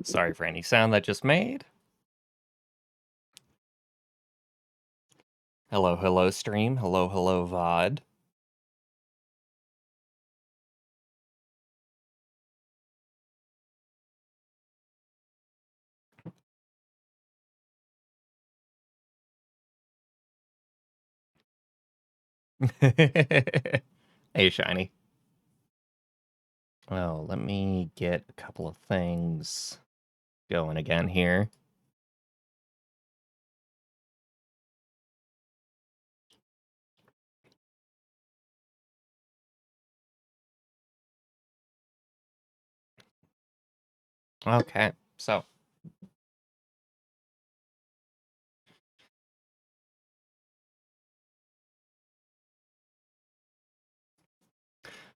Sorry for any sound that just made. Hello, hello, stream. Hello, hello, VOD. Hey, Shiny. Oh, let me get a couple of things going again here. Okay, so.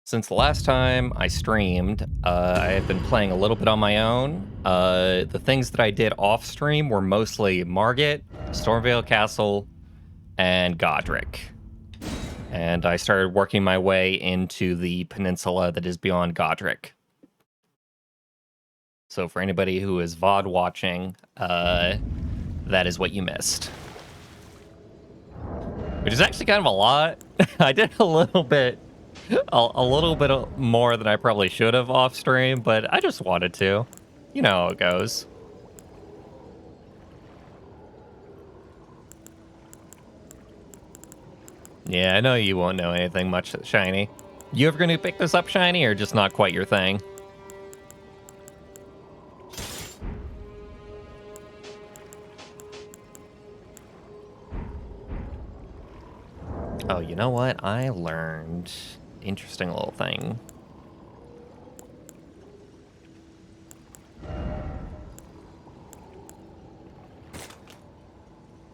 Since the last time I streamed, I have been playing a little bit on my own. The things that I did off stream were mostly Margit, Stormvale Castle, and Godric. And I started working my way into the peninsula that is beyond Godric. So for anybody who is VOD watching, that is what you missed. Which is actually kind of a lot. I did a little bit more than I probably should have off stream, but I just wanted to. You know how it goes. Yeah, I know you won't know anything much, Shiny. You ever gonna pick this up, Shiny, or just not quite your thing? Oh, you know what? I learned interesting little thing.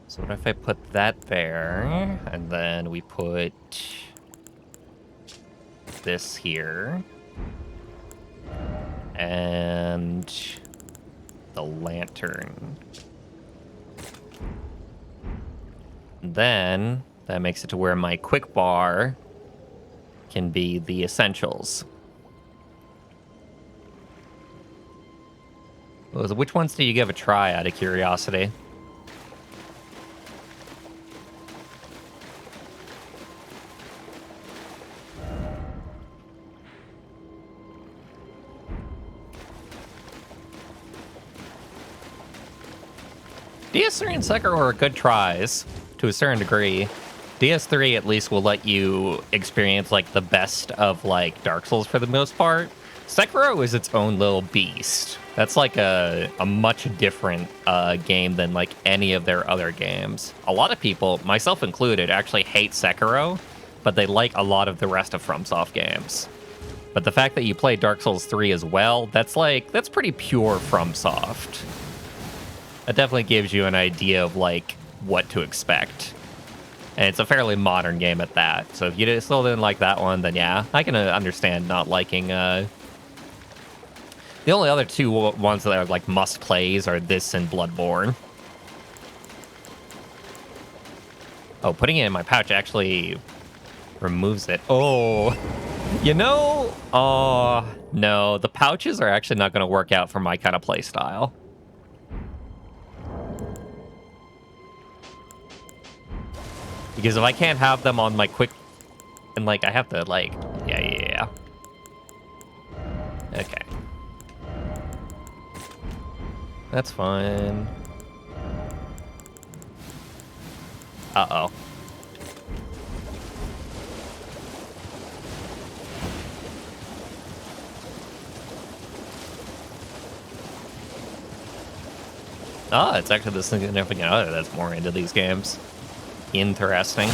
So what if I put that there, and then we put this here, and the lantern. And then that makes it to where my quick bar can be the essentials. Which ones do you give a try out of curiosity? DS3 and Sekiro are good tries to a certain degree. DS3 at least will let you experience like the best of like Dark Souls for the most part. Sekiro is its own little beast. That's like a much different game than like any of their other games. A lot of people, myself included, actually hate Sekiro, but they like a lot of the rest of FromSoft games. But the fact that you play Dark Souls 3 as well, that's pretty pure FromSoft. That definitely gives you an idea of like what to expect. And it's a fairly modern game at that. So if you still didn't like that one, then yeah, I can understand not liking. The only other two ones that are like must plays are this and Bloodborne. Oh, putting it in my pouch actually removes it. Oh, you know, no, the pouches are actually not going to work out for my kind of play style. Because if I can't have them on my quick, and like I have to like, yeah. Okay. That's fine. Uh-oh. Oh, it's actually the significant other that's more into these games. Interesting.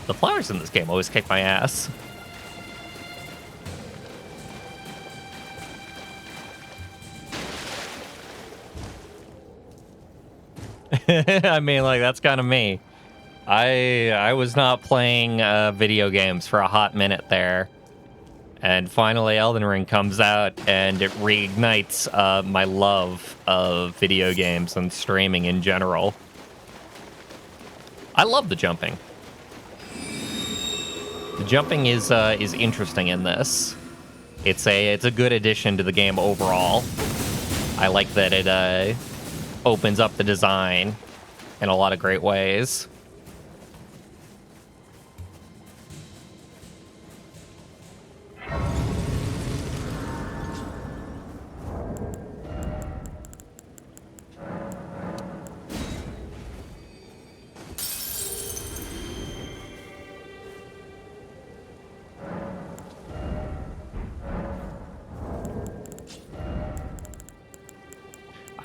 The flowers in this game always kick my ass. I mean, like, that's kind of me. I was not playing video games for a hot minute there. And finally, Elden Ring comes out, and it reignites my love of video games and streaming in general. I love the jumping. The jumping is interesting in this. It's a good addition to the game overall. I like that it opens up the design in a lot of great ways.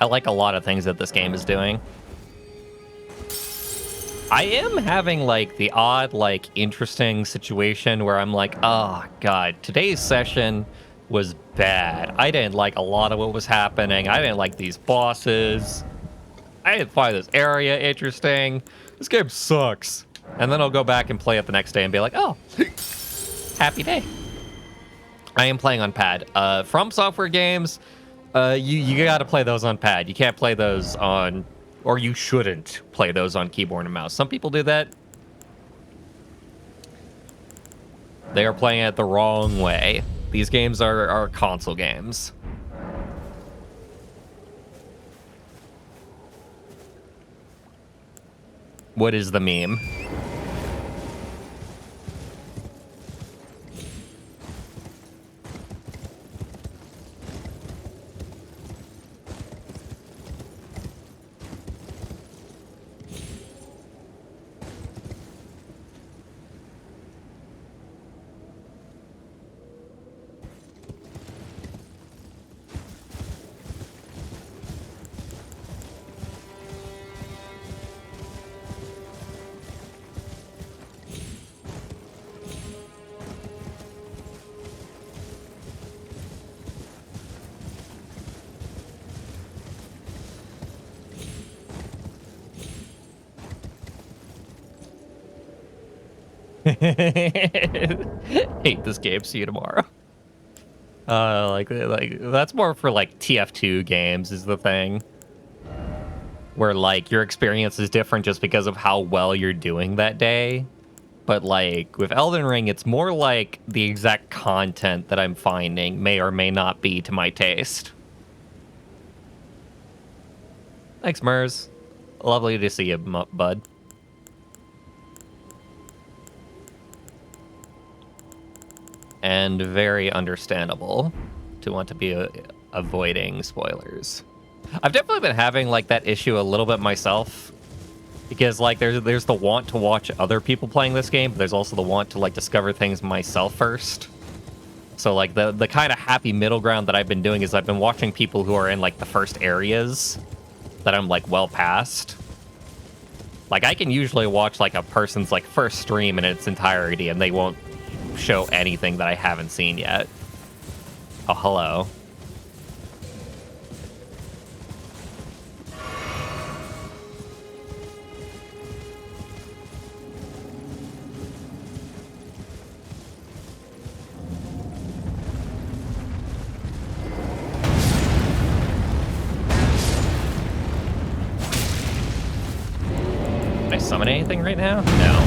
I like a lot of things that this game is doing. I am having, like, the odd, like, interesting situation where I'm like, oh, God, today's session was bad. I didn't like a lot of what was happening. I didn't like these bosses. I didn't find this area interesting. This game sucks. And then I'll go back and play it the next day and be like, oh, happy day. I am playing on pad. From Software games, you got to play those on pad. You can't play those on, or you shouldn't play those on keyboard and mouse. Some people do that. They are playing it the wrong way. These games are console games. What is the meme? Hate this game. See you tomorrow. Like that's more for like TF2 games is the thing, where like your experience is different just because of how well you're doing that day. But like with Elden Ring, it's more like the exact content that I'm finding may or may not be to my taste. Thanks, Mers. Lovely to see you, bud. And very understandable to want to be avoiding spoilers. I've definitely been having like that issue a little bit myself, because like there's the want to watch other people playing this game, but there's also the want to like discover things myself first. So like the kind of happy middle ground that I've been doing is I've been watching people who are in like the first areas that I'm like well past. Like I can usually watch like a person's like first stream in its entirety and they won't show anything that I haven't seen yet. Oh, hello. Can I summon anything right now? No.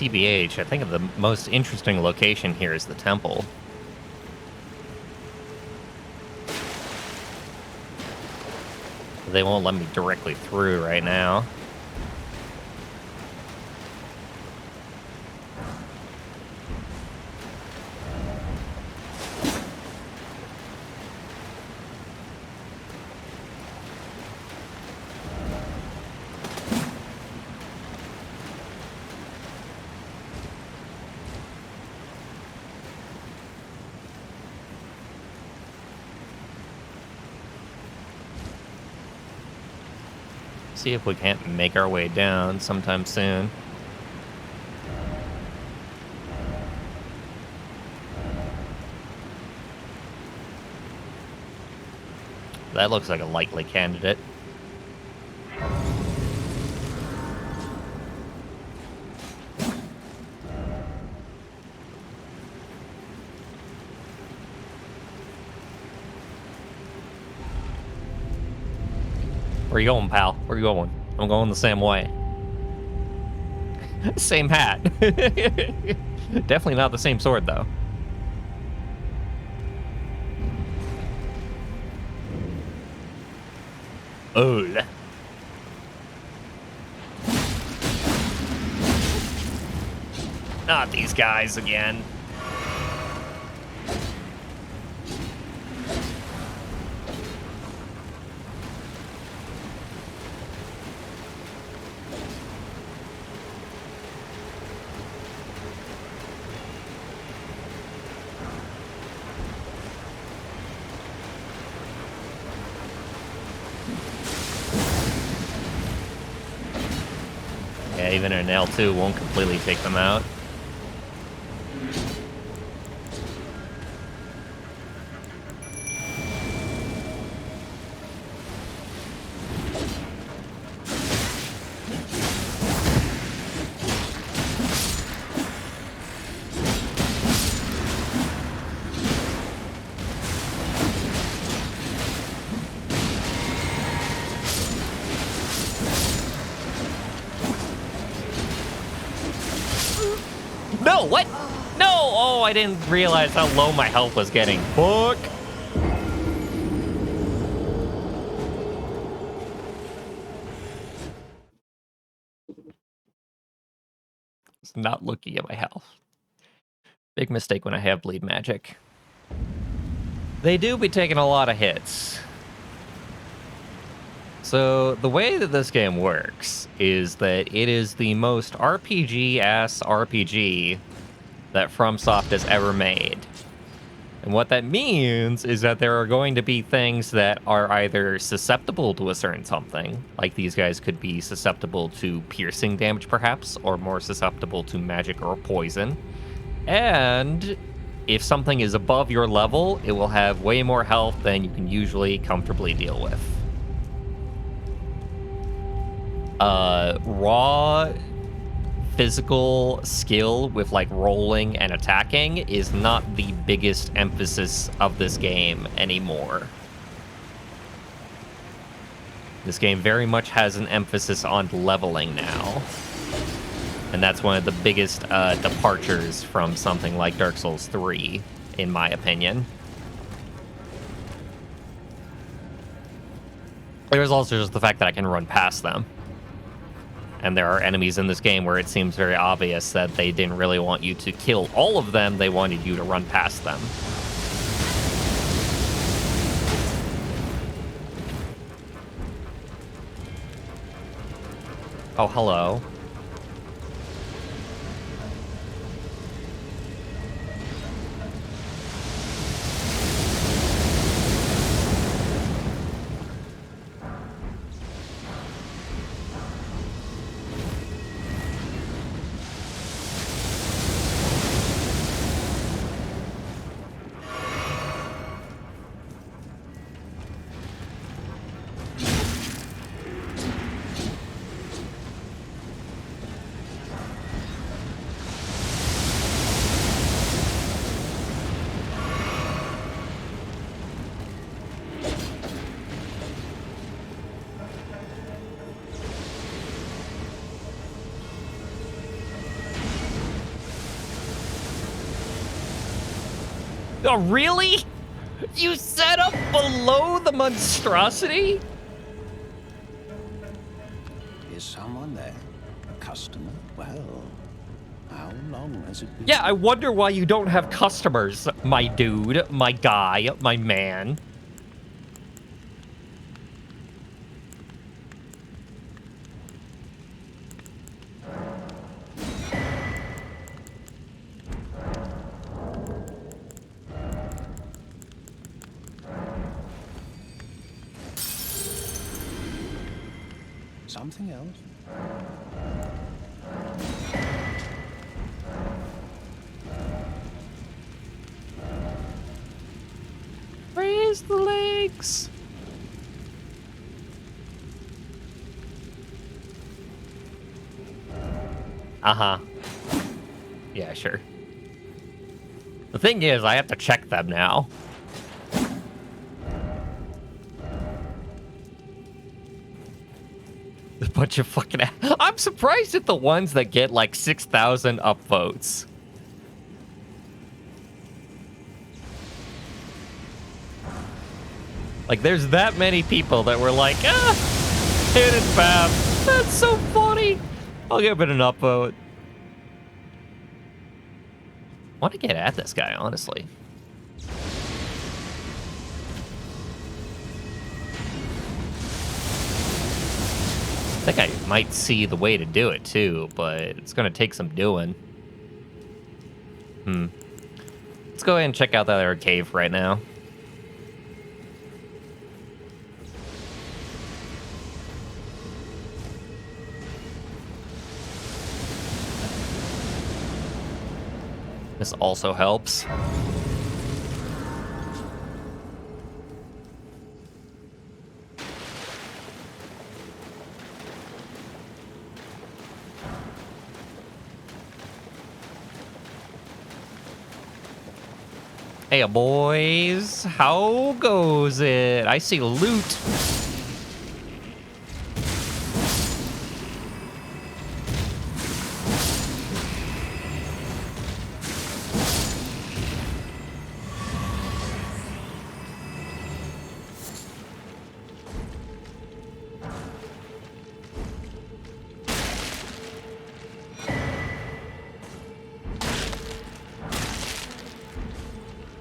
TBH, I think the most interesting location here is the temple. They won't let me directly through right now. See if we can't make our way down sometime soon. That looks like a likely candidate. Where you going, pal? Where you going? I'm going the same way. Same hat. Definitely not the same sword, though. Oh. Not these guys again. Yeah, even an L2 won't completely take them out. No, what? No! Oh, I didn't realize how low my health was getting. Fuck! It's not looking at my health. Big mistake when I have bleed magic. They do be taking a lot of hits. So, the way that this game works is that it is the most RPG-ass RPG that FromSoft has ever made. And what that means is that there are going to be things that are either susceptible to a certain something, like these guys could be susceptible to piercing damage perhaps, or more susceptible to magic or poison. And if something is above your level, it will have way more health than you can usually comfortably deal with. Raw physical skill with like rolling and attacking is not the biggest emphasis of this game anymore. This game very much has an emphasis on leveling now. And that's one of the biggest departures from something like Dark Souls 3, in my opinion. There's also just the fact that I can run past them. And there are enemies in this game where it seems very obvious that they didn't really want you to kill all of them, they wanted you to run past them. Oh, hello. Oh, really? You set up below the monstrosity? Is someone there? A customer? Well, how long has it been? Yeah, I wonder why you don't have customers, my dude, my guy, my man. Something else? Raise the legs. Uh-huh. Yeah, sure. The thing is, I have to check them now. A bunch of fucking... I'm surprised at the ones that get like 6,000 upvotes. Like, there's that many people that were like, hit it, Fab. That's so funny. I'll give it an upvote. I want to get at this guy, honestly. I think I might see the way to do it, too, but it's going to take some doing. Let's go ahead and check out that other cave right now. This also helps. Hey, boys. How goes it? I see loot.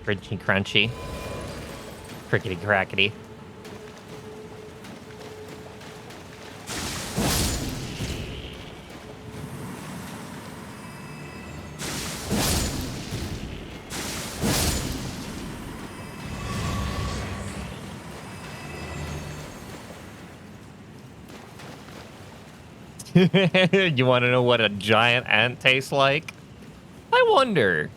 Crunchy, crunchy. Crickety, crackety. You want to know what a giant ant tastes like? I wonder.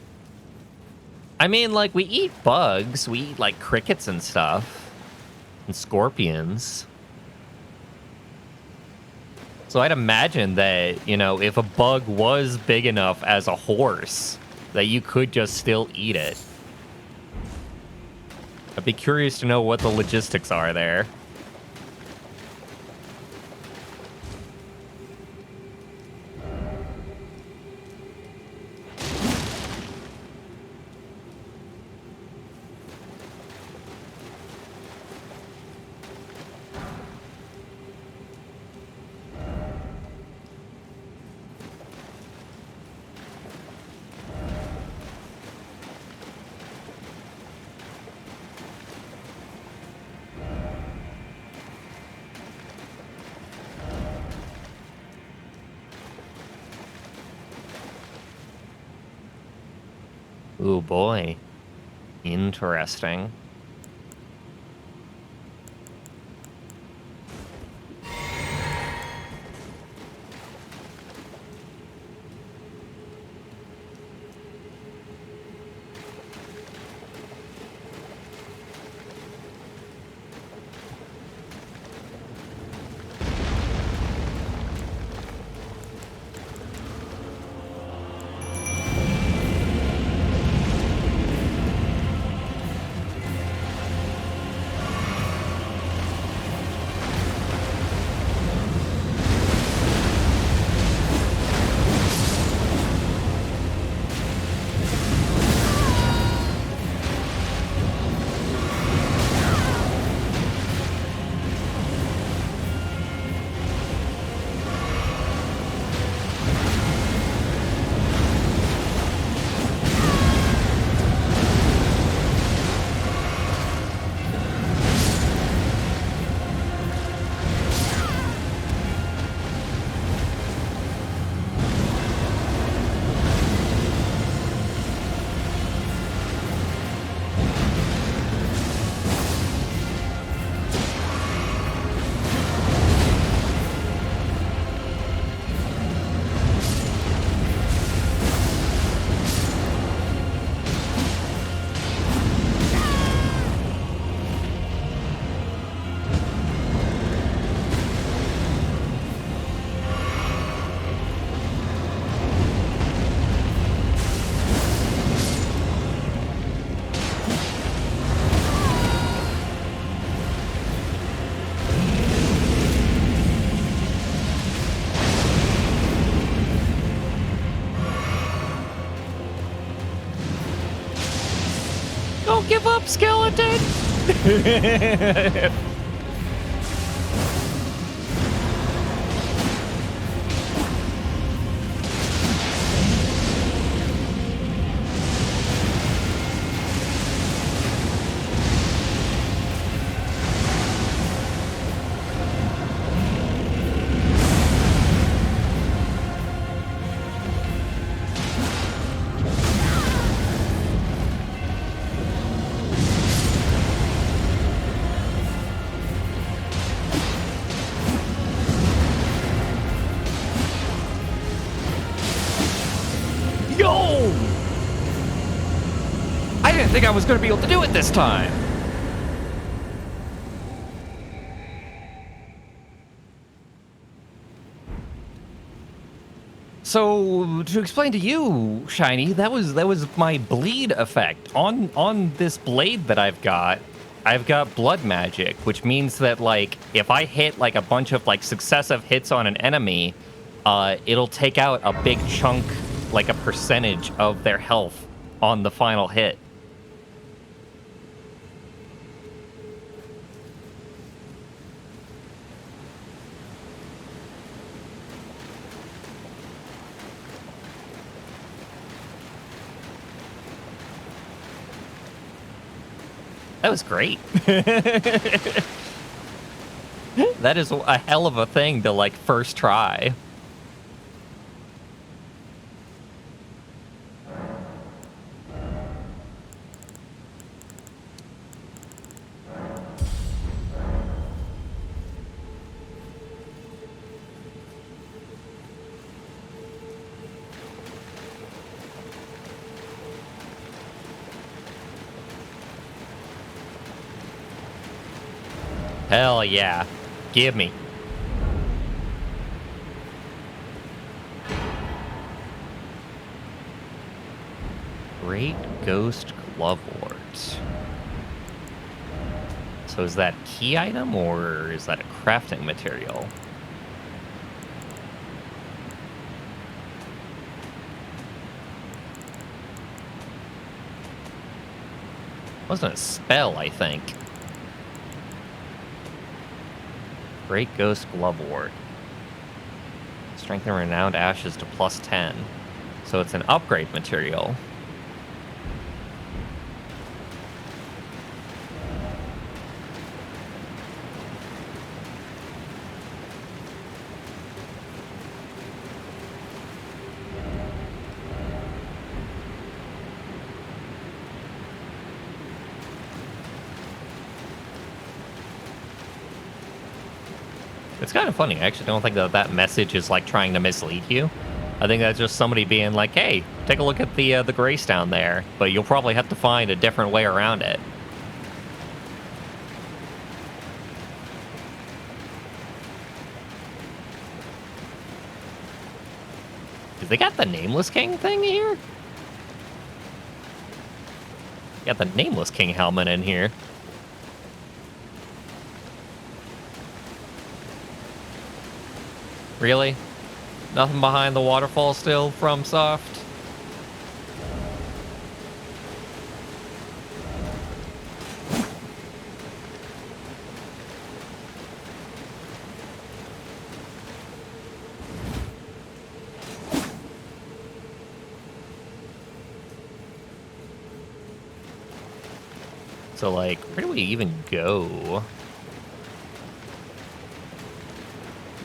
I mean, like, we eat bugs. We eat, like, crickets and stuff. And scorpions. So I'd imagine that, you know, if a bug was big enough as a horse, that you could just still eat it. I'd be curious to know what the logistics are there. Ooh, boy. Interesting. Don't give up, skeleton! Yo! I didn't think I was going to be able to do it this time. So to explain to you, Shiny, that was my bleed effect on this blade that I've got. I've got blood magic, which means that like if I hit like a bunch of like successive hits on an enemy, it'll take out a big chunk, like a percentage of their health on the final hit. That was great. That is a hell of a thing to, like, first try. Hell yeah. Give me. Great Ghost Glovewort. So is that key item or is that a crafting material? Wasn't a spell, I think. Great Ghost Glovewort. Strengthen Renowned Ashes to +10. So it's an upgrade material. It's kind of funny. I actually don't think that that message is like trying to mislead you. I think that's just somebody being like, "Hey, take a look at the grace down there," but you'll probably have to find a different way around it. Cause they got the Nameless King thing here. Got the Nameless King helmet in here. Really? Nothing behind the waterfall still from Soft? So, like, where do we even go?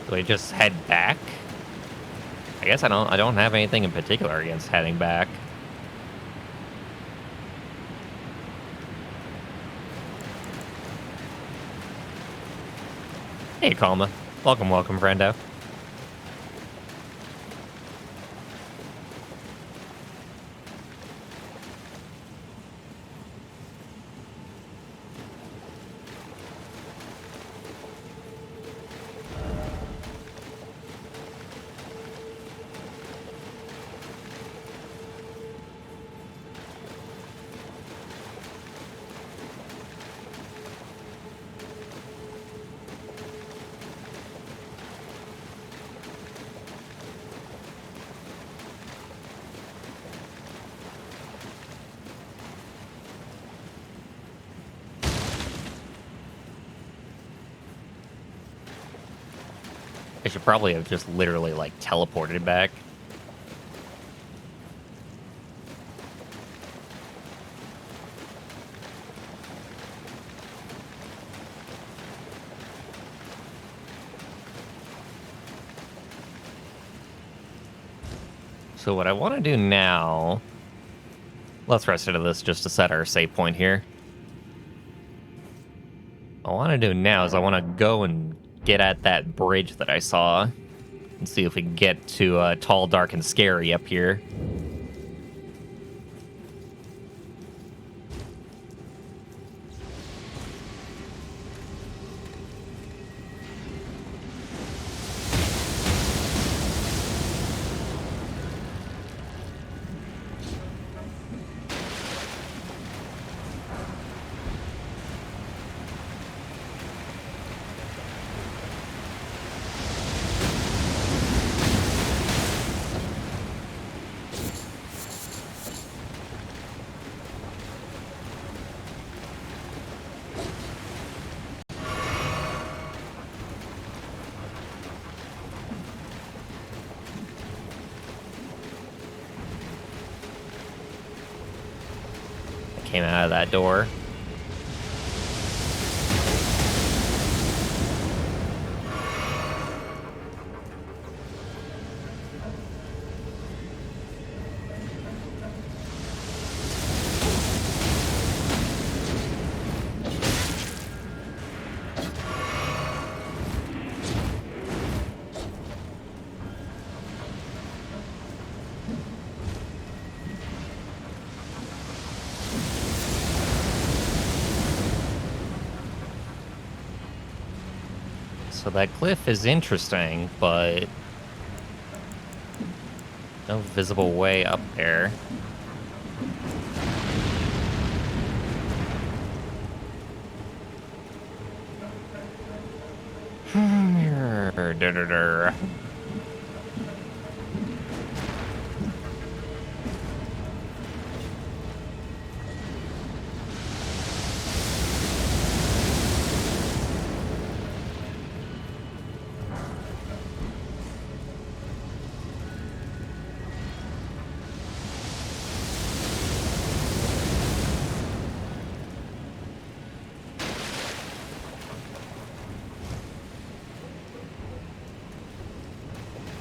Do we just head back? I guess I don't have anything in particular against heading back. Hey, Kalma. Welcome, friendo. I should probably have just literally, like, teleported back. So what I want to do now... Let's rest into this just to set our save point here. What I want to do now is I want to go and get at that bridge that I saw and see if we can get to Tall, Dark, and Scary up here. Came out of that door. So that cliff is interesting, but no visible way up there.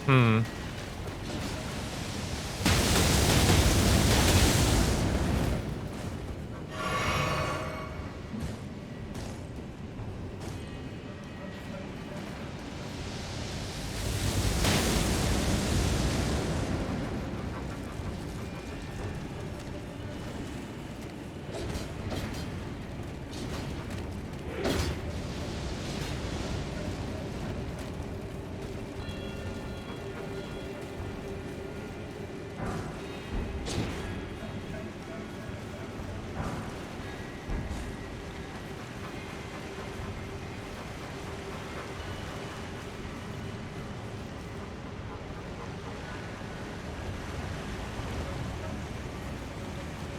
Hmm.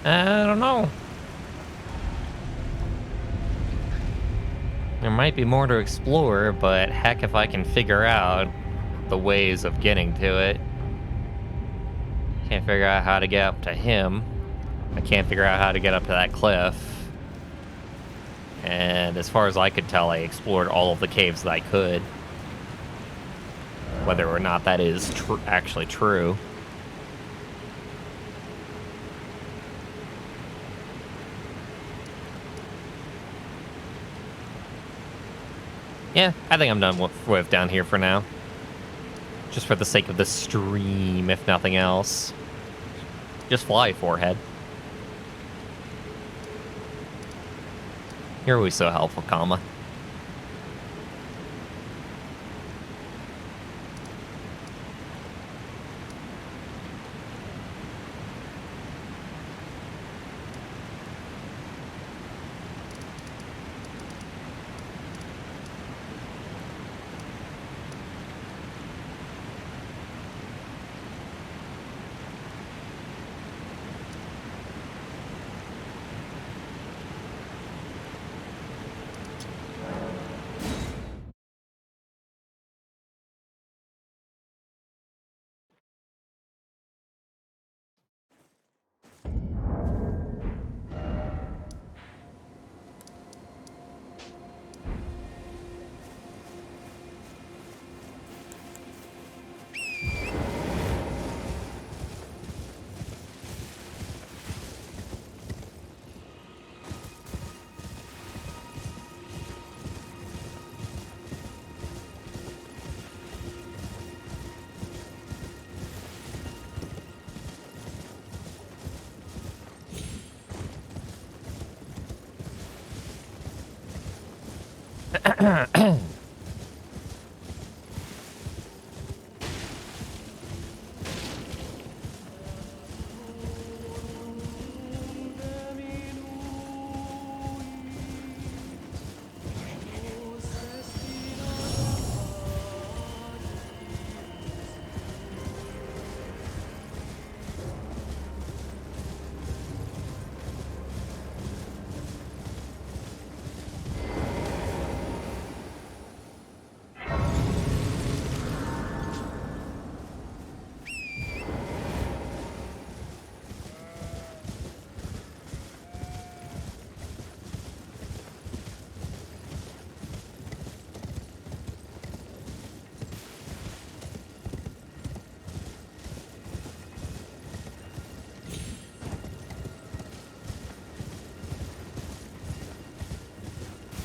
I don't know. There might be more to explore, but heck if I can figure out the ways of getting to it. Can't figure out how to get up to him. I can't figure out how to get up to that cliff. And as far as I could tell, I explored all of the caves that I could. Whether or not that is actually true. Yeah, I think I'm done with down here for now. Just for the sake of the stream, if nothing else. Just fly, forehead. You're always so helpful, Kama.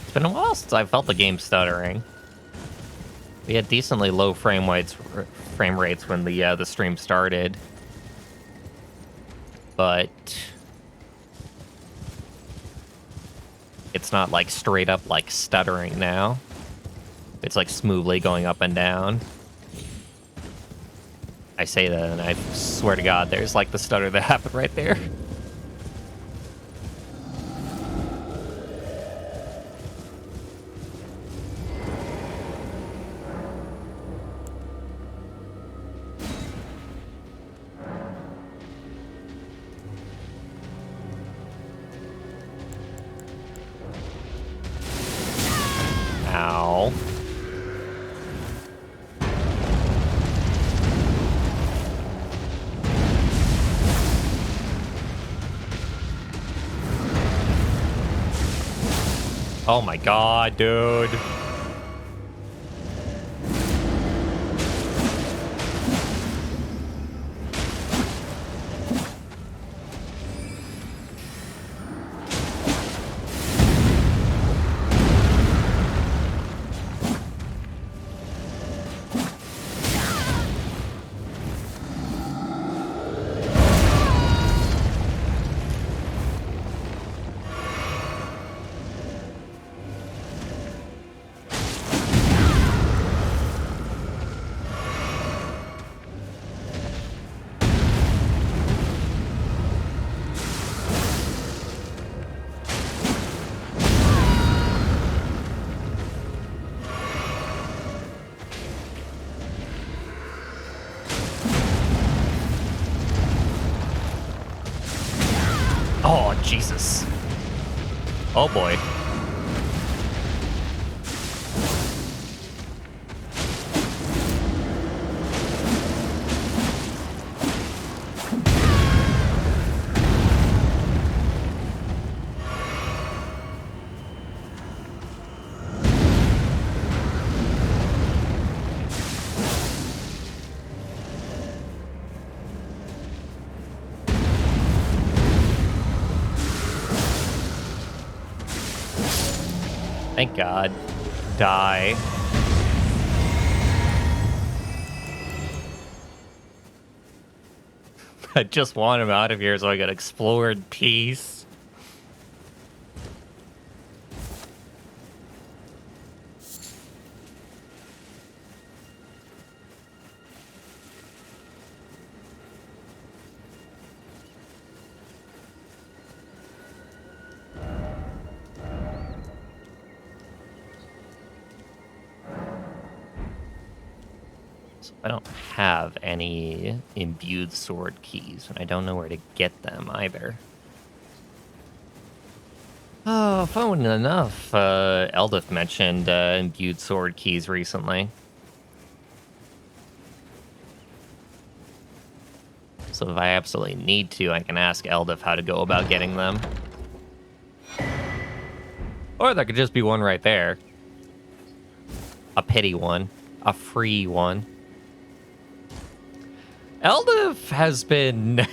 It's been a while since I felt the game stuttering. We had decently low frame rates when the stream started, but it's not like straight up like stuttering now. It's like smoothly going up and down. I say that and I swear to God, there's like the stutter that happened right there. Ow. Oh my God, dude. Oh, Jesus. Oh, boy. Thank God. Die. I just want him out of here so I can explore in peace. I don't have any imbued sword keys, and I don't know where to get them either. Oh, funnily enough, Eldith mentioned imbued sword keys recently. So if I absolutely need to, I can ask Eldith how to go about getting them. Or there could just be one right there. A pity one. A free one. Eldith has been...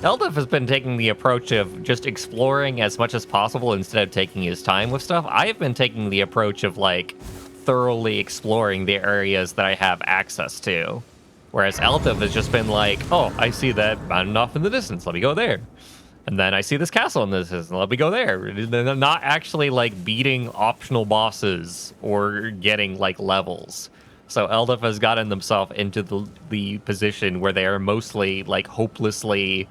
Eldith has been taking the approach of just exploring as much as possible instead of taking his time with stuff. I have been taking the approach of, like, thoroughly exploring the areas that I have access to. Whereas Eldith has just been like, oh, I see that mountain off in the distance. Let me go there. And then I see this castle and this is, let me go there. They're not actually like beating optional bosses or getting like levels. So Eldef has gotten themselves into the position where they are mostly like hopelessly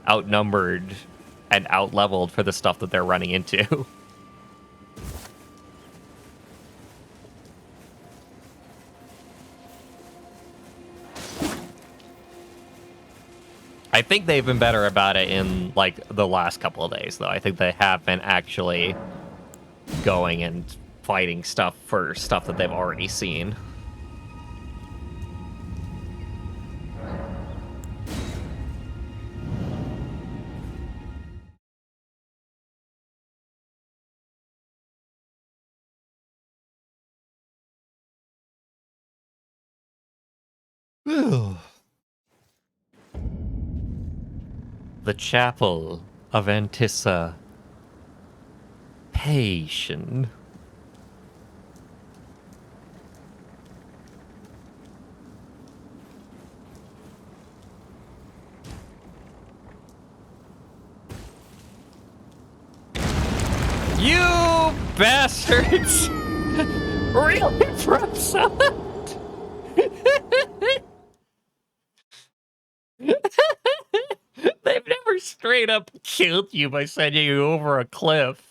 outnumbered and outleveled for the stuff that they're running into. I think they've been better about it in like the last couple of days, though. I think they have been actually going and fighting stuff for stuff that they've already seen. The Chapel of Anticipation. You bastards! Really, Frozen? They've never straight up killed you by sending you over a cliff.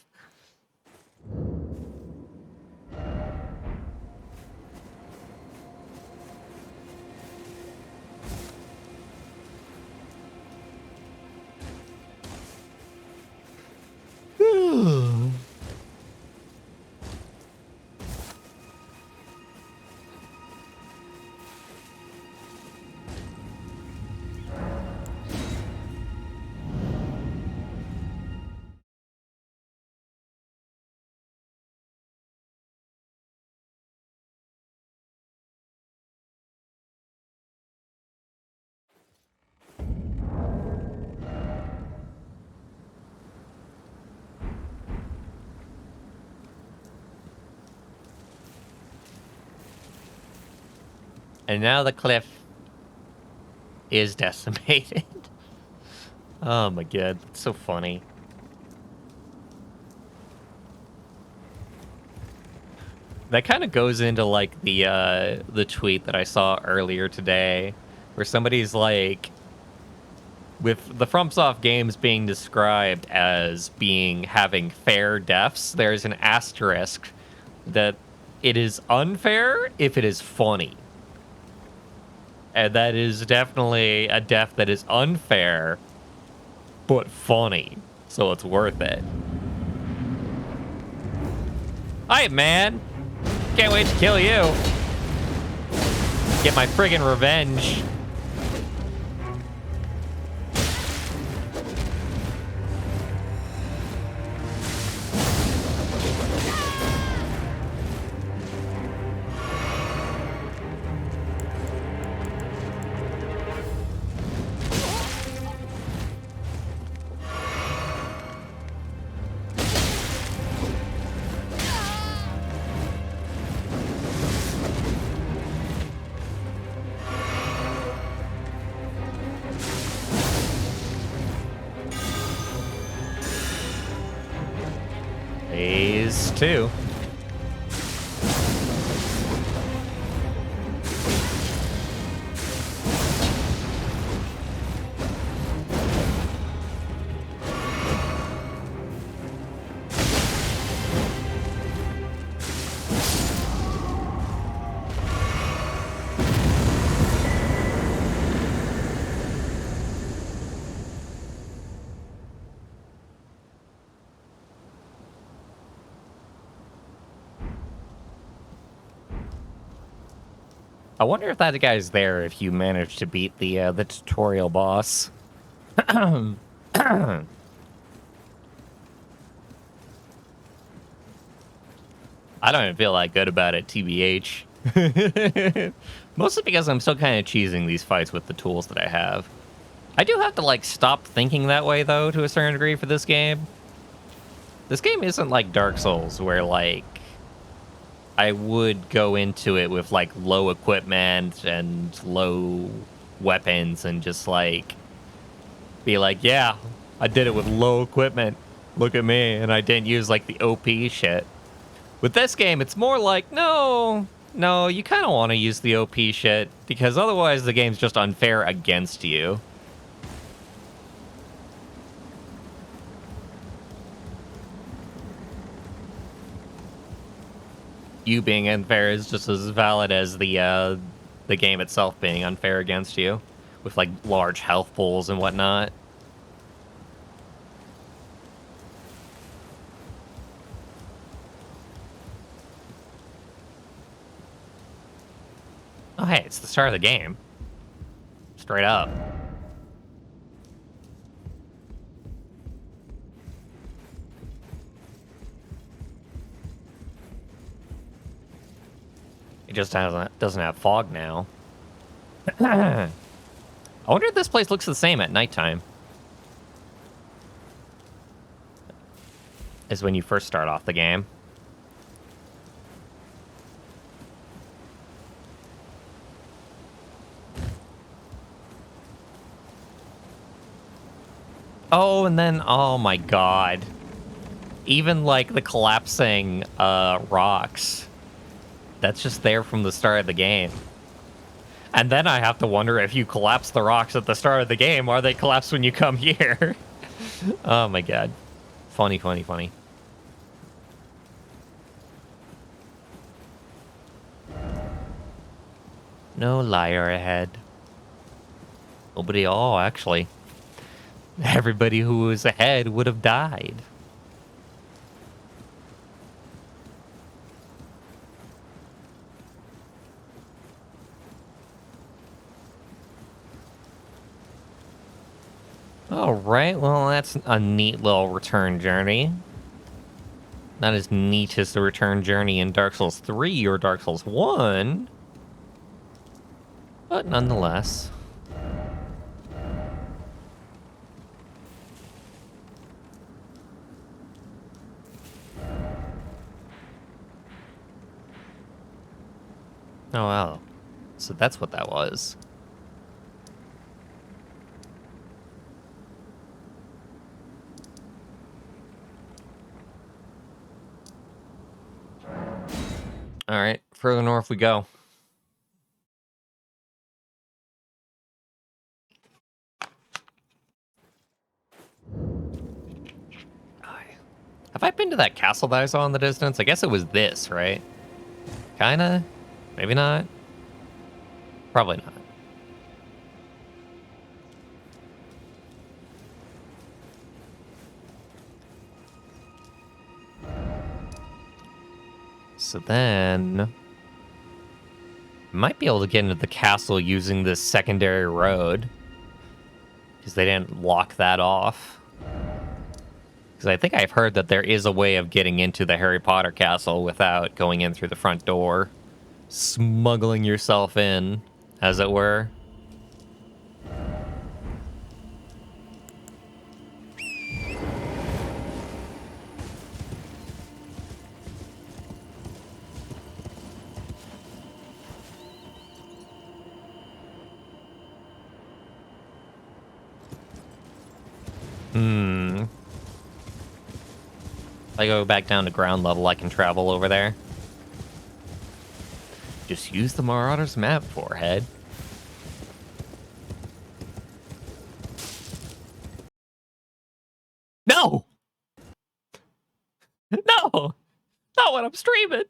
And now the cliff is decimated. Oh my god, that's so funny. That kind of goes into like the tweet that I saw earlier today, where somebody's like, with the FromSoft games being described as having fair deaths, there's an asterisk that it is unfair if it is funny. And that is definitely a death that is unfair, but funny. So it's worth it. Hi, man. Can't wait to kill you. Get my friggin' revenge. Phase 2. I wonder if that guy's there if you manage to beat the tutorial boss. I don't even feel that good about it, TBH. Mostly because I'm still kind of cheesing these fights with the tools that I have. I do have to, like, stop thinking that way, though, to a certain degree for this game. This game isn't like Dark Souls, where, like, I would go into it with, like, low equipment and low weapons and just, like, be like, yeah, I did it with low equipment. Look at me, and I didn't use like the OP shit. With this game, it's more like, no, you kind of want to use the OP shit, because otherwise the game's just unfair against you. You being unfair is just as valid as the game itself being unfair against you, with like large health pools and whatnot. Oh, hey, it's the start of the game. Straight up. It just doesn't have fog now. I wonder if this place looks the same at nighttime as when you first start off the game. Oh, and then, oh my god. Even like the collapsing rocks. That's just there from the start of the game. And then I have to wonder, if you collapse the rocks at the start of the game, are they collapsed when you come here? Oh my god. Funny, funny, funny. No liar ahead. Nobody at all, actually. Everybody who was ahead would have died. Alright, well, that's a neat little return journey. Not as neat as the return journey in Dark Souls 3 or Dark Souls 1. But nonetheless. Oh, wow. So that's what that was. Alright, further north we go. Have I been to that castle that I saw in the distance? I guess it was this, right? Kinda? Maybe not? Probably not. So then... might be able to get into the castle using this secondary road. Because they didn't lock that off. Because I think I've heard that there is a way of getting into the Harry Potter castle without going in through the front door. Smuggling yourself in, as it were. If I go back down to ground level, I can travel over there. Just use the Marauder's map, forehead. No! No! Not when I'm streaming!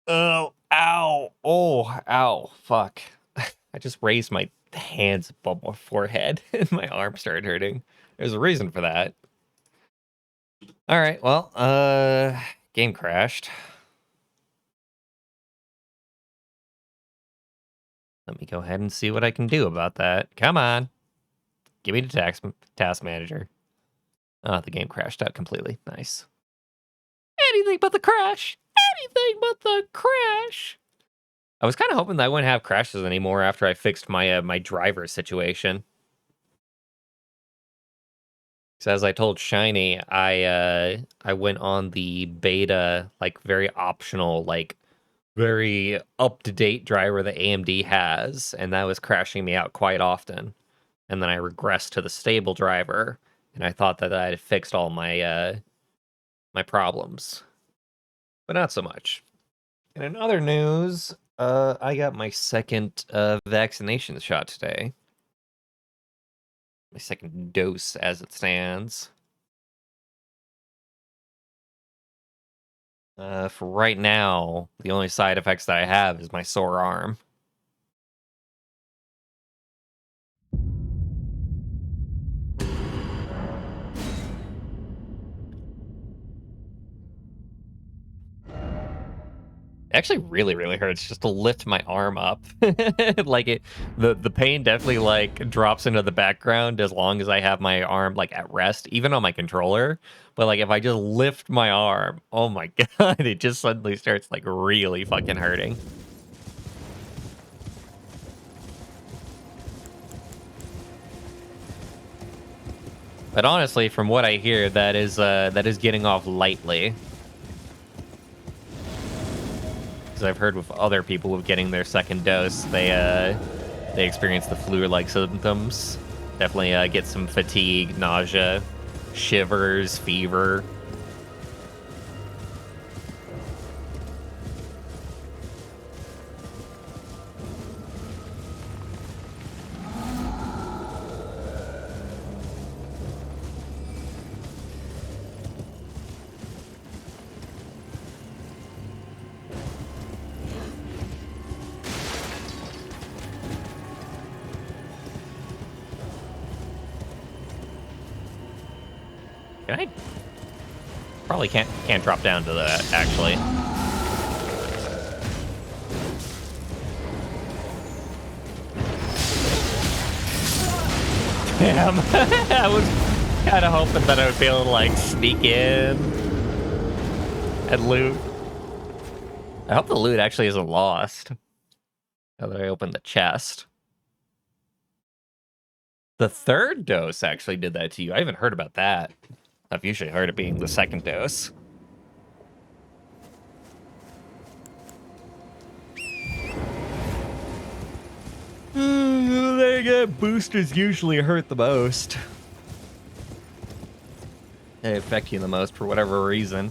Oh, ow. Oh, ow. Fuck. I just raised my hands above my forehead and my arm started hurting. There's a reason for that. Alright, well, game crashed. Let me go ahead and see what I can do about that. Come on. Give me the task manager. Oh, the game crashed out completely. Nice. Anything but the crash. Anything but the crash. I was kind of hoping that I wouldn't have crashes anymore after I fixed my my driver situation. So as I told Shiny, I went on the beta, like very optional, like very up-to-date driver that AMD has, and that was crashing me out quite often. And then I regressed to the stable driver, and I thought that I had fixed all my my problems, but not so much. And in other news, I got my second vaccination shot today. My second dose, as it stands. For right now, the only side effects that I have is my sore arm. It actually really hurts just to lift my arm up. Like the pain definitely like drops into the background as long as I have my arm like at rest, even on my controller. But like if I just lift my arm, oh my god, it just suddenly starts like really fucking hurting. But honestly, from what I hear, that is getting off lightly. Because I've heard with other people with getting their second dose, they experience the flu-like symptoms. Definitely get some fatigue, nausea, shivers, fever. Can I? Probably can't drop down to that, actually. Damn. I was kind of hoping that I would be able to, like, sneak in and loot. I hope the loot actually isn't lost. Now that I opened the chest. The third dose actually did that to you. I haven't heard about that. I've usually heard it being the second dose. They get boosters usually hurt the most. They affect you the most for whatever reason.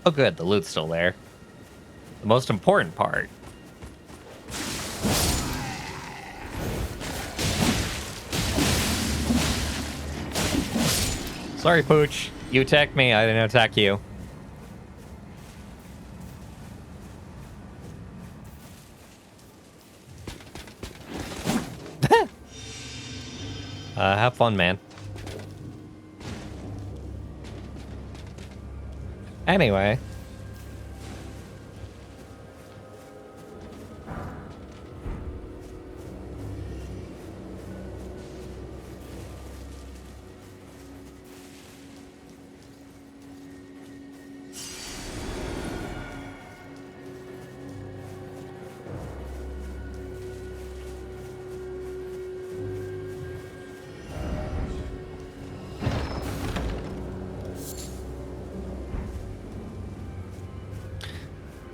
Oh good, the loot's still there. The most important part. Sorry, Pooch. You attacked me, I didn't attack you. Have fun, man. Anyway.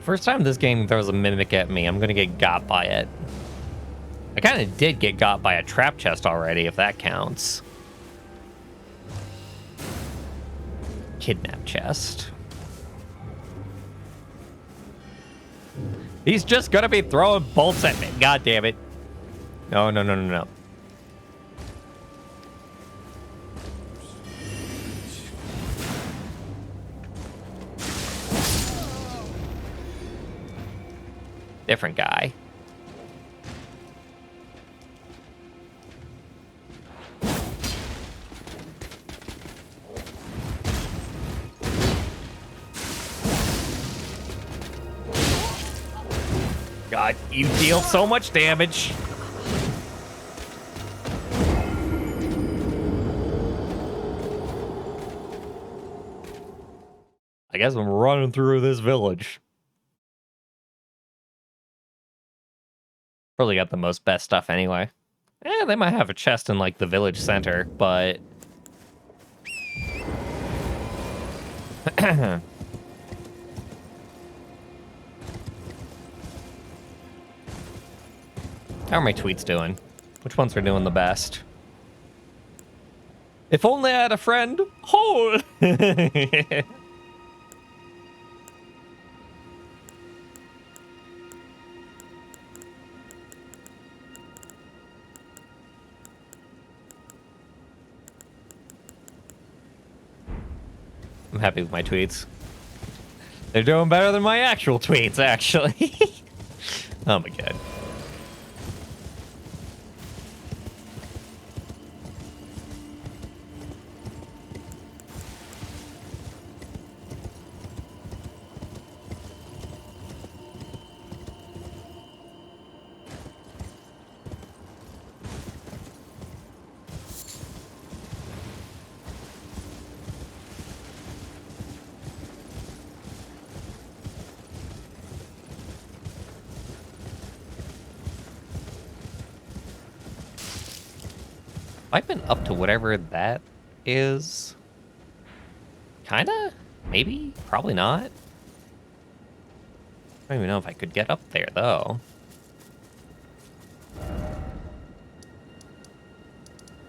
First time this game throws a mimic at me, I'm gonna get got by it. I kind of did get got by a trap chest already, if that counts. Kidnap chest. He's just gonna be throwing bolts at me. God damn it. No, no, no, no, no. Different guy. God, you deal so much damage. I guess I'm running through this village. Probably got the most best stuff anyway. They might have a chest in like the village center, but how are my tweets doing? Which ones are doing the best? If only I had a friend. Oh. I'm happy with my tweets. They're doing better than my actual tweets, actually. Oh my god. I've been up to whatever that is. Kinda? Maybe? Probably not. I don't even know if I could get up there, though.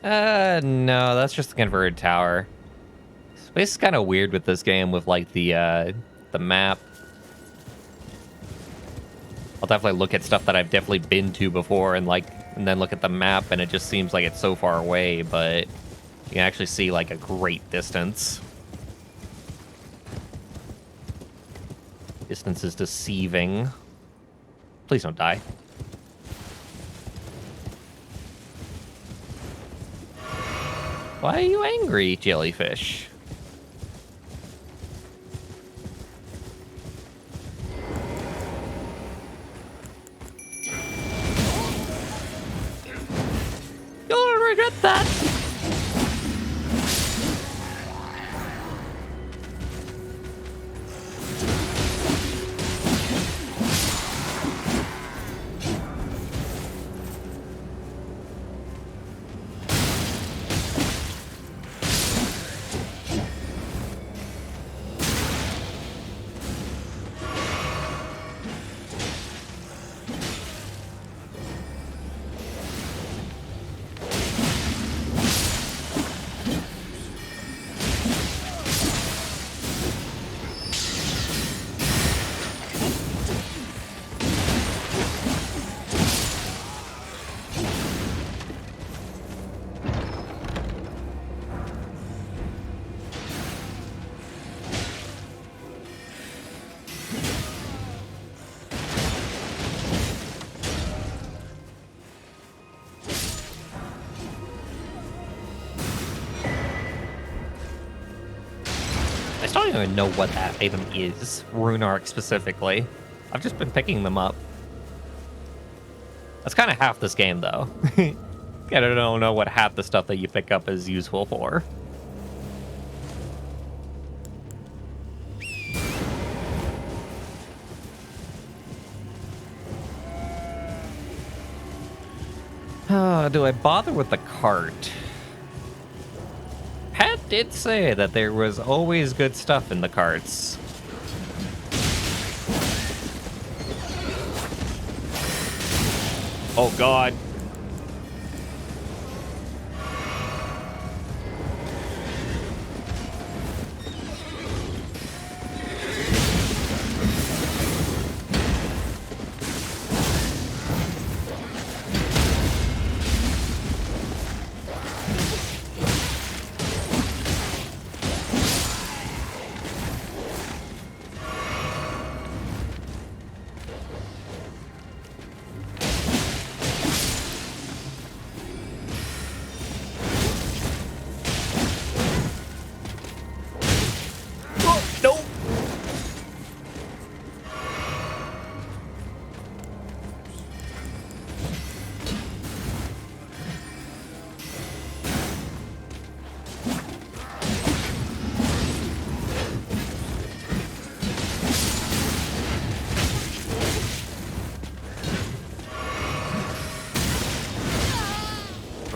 No, that's just the converted tower. Space is kind of weird with this game with, like, the map. I'll definitely look at stuff that I've definitely been to before and, like, and then look at the map, and it just seems like it's so far away, but you can actually see, like, a great distance. Distance is deceiving. Please don't die. Why are you angry, jellyfish? You'll regret that. I still don't even know what that item is, Rune Arc specifically. I've just been picking them up. That's kind of half this game, though. I don't know what half the stuff that you pick up is useful for. Do I bother with the cart? Pat did say that there was always good stuff in the carts. Oh god.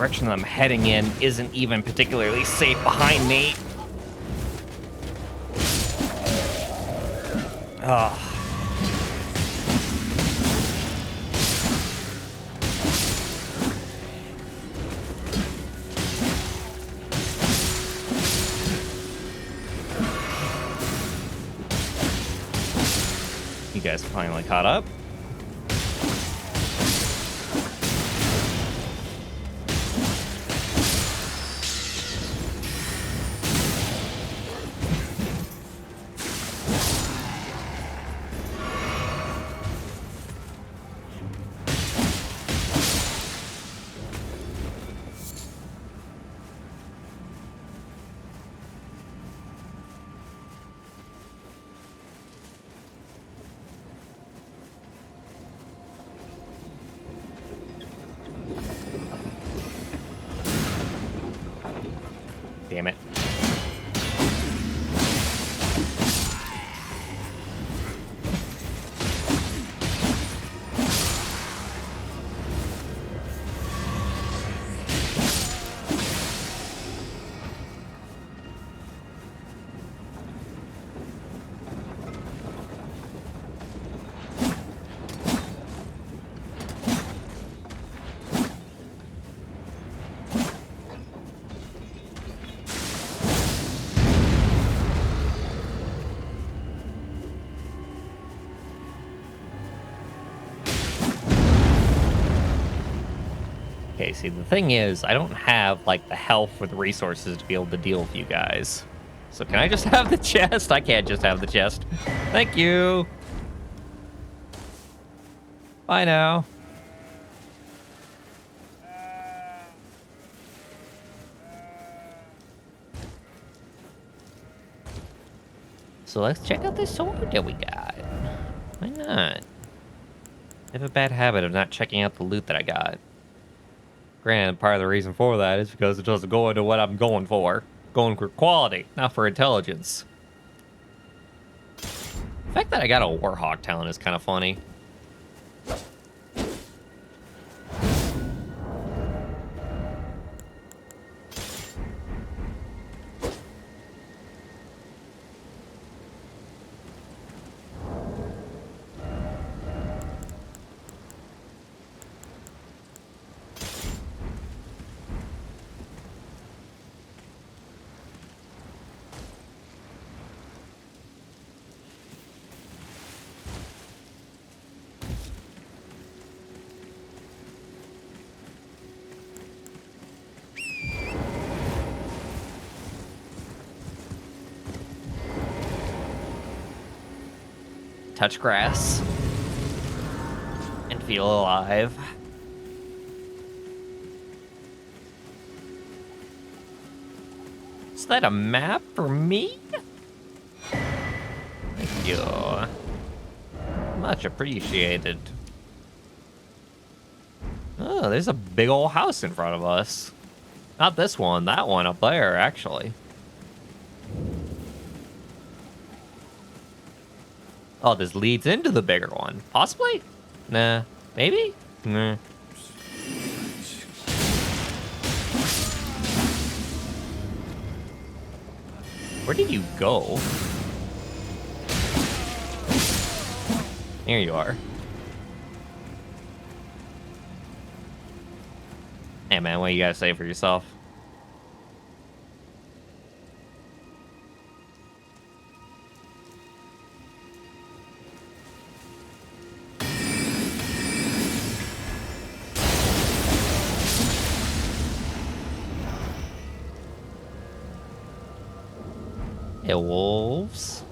direction that I'm heading in isn't even particularly safe behind me. Ugh. You guys finally caught up. Damn it. Okay, see, the thing is, I don't have, like, the health or the resources to be able to deal with you guys. So can I just have the chest? I can't just have the chest. Thank you. Bye now. So let's check out this sword that we got. Why not? I have a bad habit of not checking out the loot that I got. Granted, part of the reason for that is because it doesn't go into what I'm going for. Going for quality, not for intelligence. The fact that I got a Warhawk talent is kind of funny. Touch grass and feel alive. Is that a map for me? Thank you. Much appreciated. Oh, there's a big old house in front of us. Not this one, that one up there, actually. Oh, this leads into the bigger one. Possibly? Nah. Maybe? Nah. Where did you go? Here you are. Hey man, what you gotta say for yourself? Hey, wolves.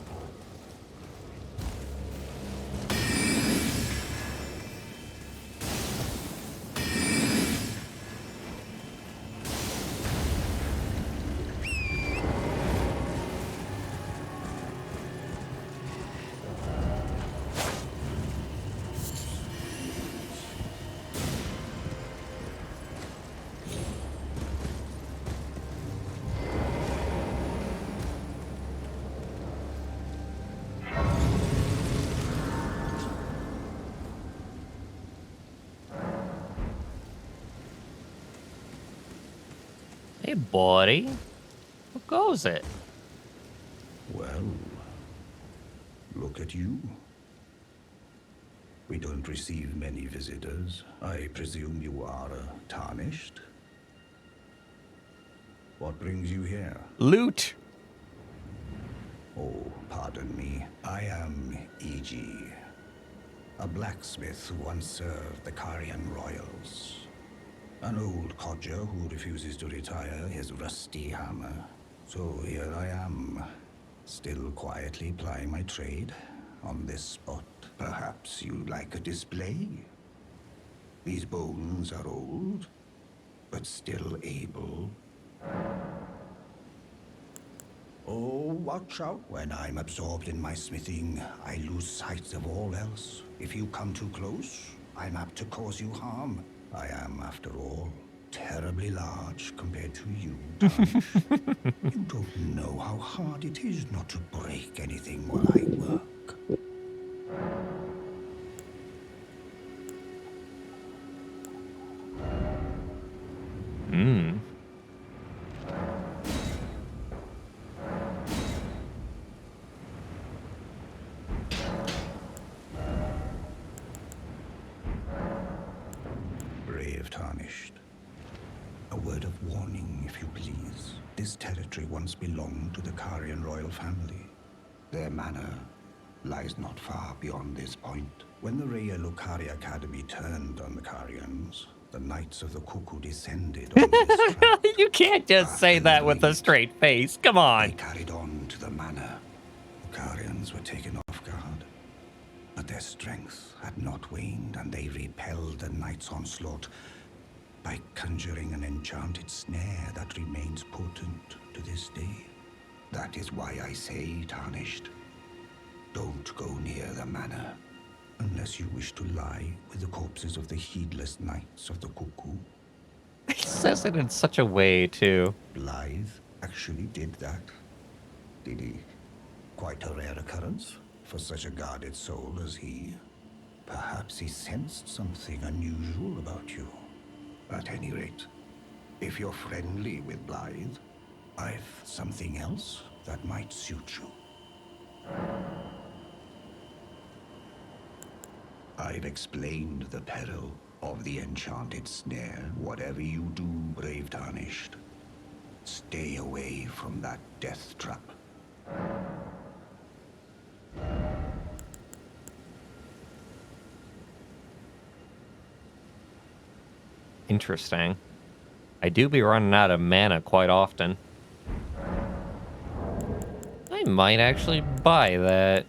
Hey, buddy. How goes it? Well, look at you. We don't receive many visitors. I presume you are tarnished? What brings you here? Loot. Oh, pardon me. I am E.G., a blacksmith who once served the Carian royals. An old codger who refuses to retire his rusty hammer. So here I am, still quietly plying my trade on this spot. Perhaps you'd like a display? These bones are old, but still able. Oh, watch out. When I'm absorbed in my smithing, I lose sight of all else. If you come too close, I'm apt to cause you harm. I am, after all, terribly large compared to you, Tarnish. You don't know how hard it is not to break anything while I work. Hmm. Brave Tarnished. A word of warning, if you please. This territory once belonged to the Carian royal family. Their manor lies not far beyond this point. When the Raya Lucari Academy turned on the Carians, the Knights of the Cuckoo descended on this track. You can't just say After that the with a raid, straight face. Come They on. carried on to the manor. The Carians were taken off guard, but their strength had not waned, and they repelled the Knights' onslaught by conjuring an enchanted snare that remains potent to this day. That is why I say, Tarnished, don't go near the manor, unless you wish to lie with the corpses of the heedless Knights of the Cuckoo. He says it in such a way, too. Blythe actually did that, did he? Quite a rare occurrence for such a guarded soul as he. Perhaps he sensed something unusual about you. At any rate, if you're friendly with Blythe, I've something else that might suit you. I've explained the peril of the enchanted snare. Whatever you do, brave Tarnished, stay away from that death trap. Interesting. I do be running out of mana quite often. I might actually buy that.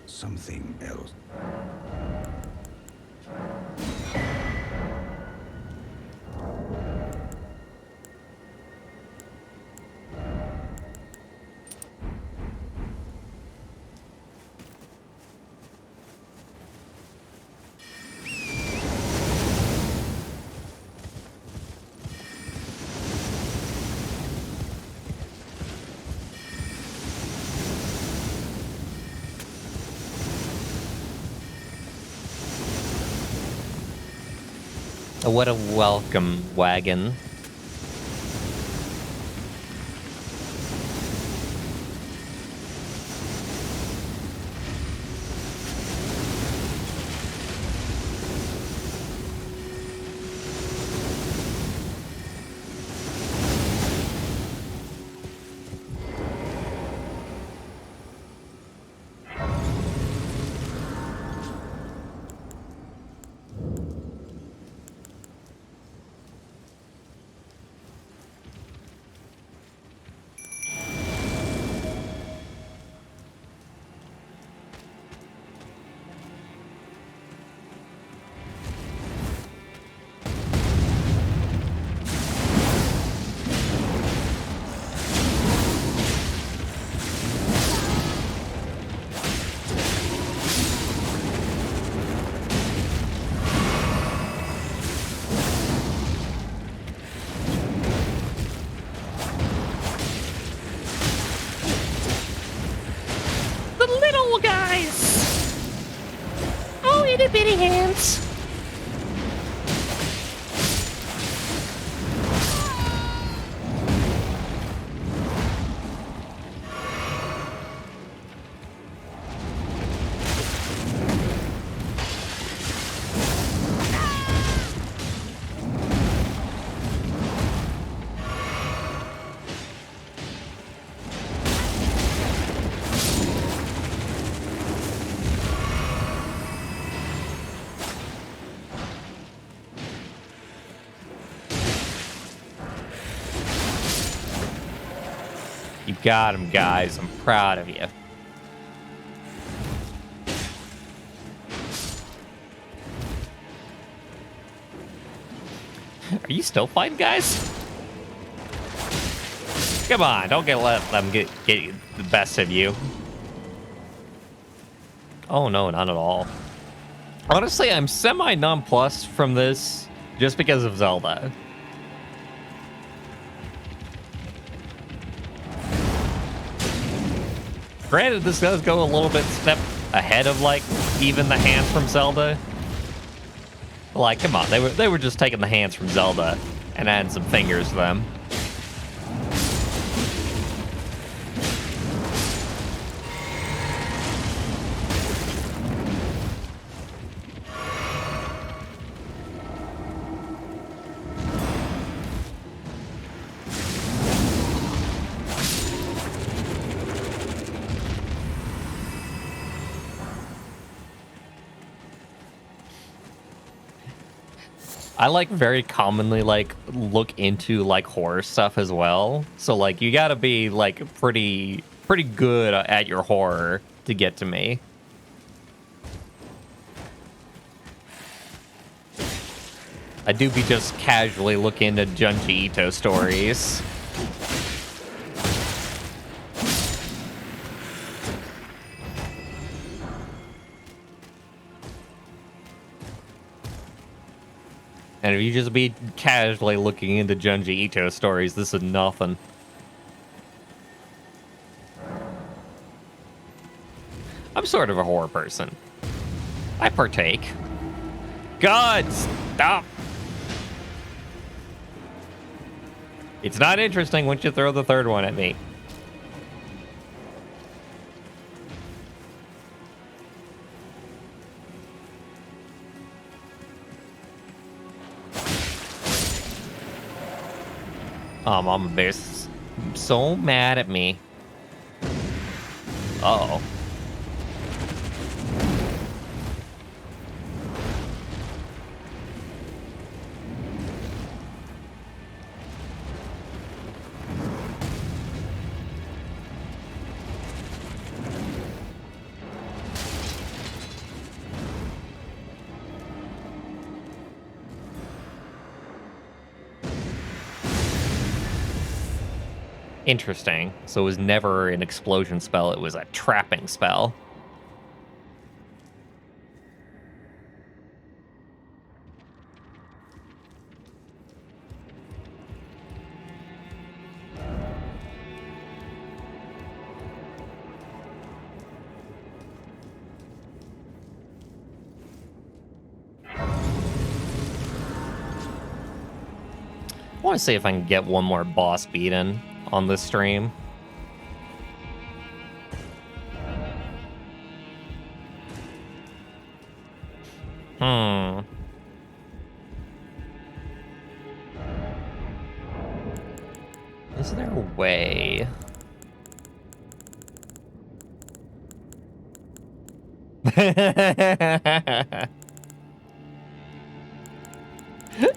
Something else. What a welcome wagon. Itty bitty hands. You got him, guys. I'm proud of you. Are you still fighting, guys? Come on, don't let them get the best of you. Oh no, not at all. Honestly, I'm semi-nonplussed from this just because of Zelda. Granted, this does go a little bit step ahead of, like, even the hands from Zelda. Like, come on, they were just taking the hands from Zelda and adding some fingers to them. I like very commonly like look into like horror stuff as well. So like you gotta be like pretty good at your horror to get to me. I do be just casually looking into Junji Ito stories. And if you just be casually looking into Junji Ito stories, this is nothing. I'm sort of a horror person. I partake. God, stop! It's not interesting once you throw the third one at me. Oh, Mama Bear's so mad at me. Uh-oh. Interesting. So it was never an explosion spell, it was a trapping spell. I want to see if I can get one more boss beat in on this stream. Is there a way?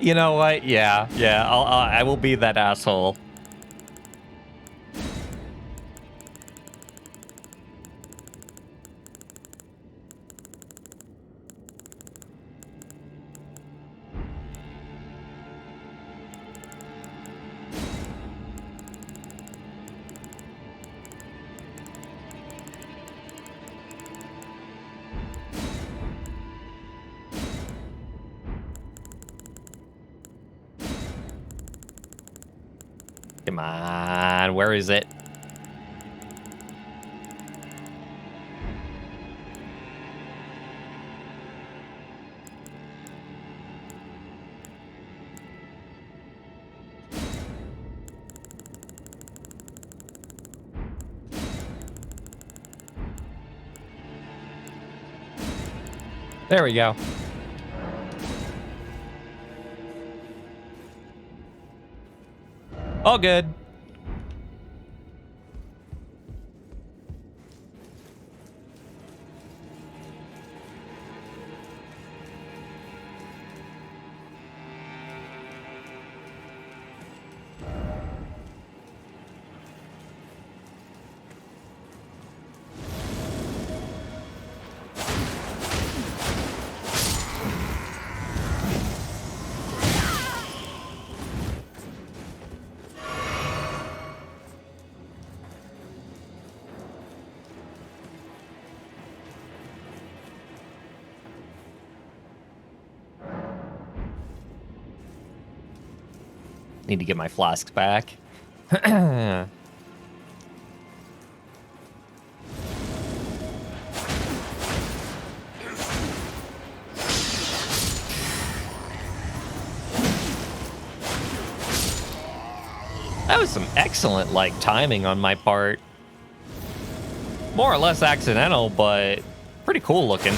You know what? Yeah. I will be that asshole. Come on, where is it? There we go. All good. Need to get my flasks back. That was some excellent, like, timing on my part. More or less accidental, but pretty cool looking.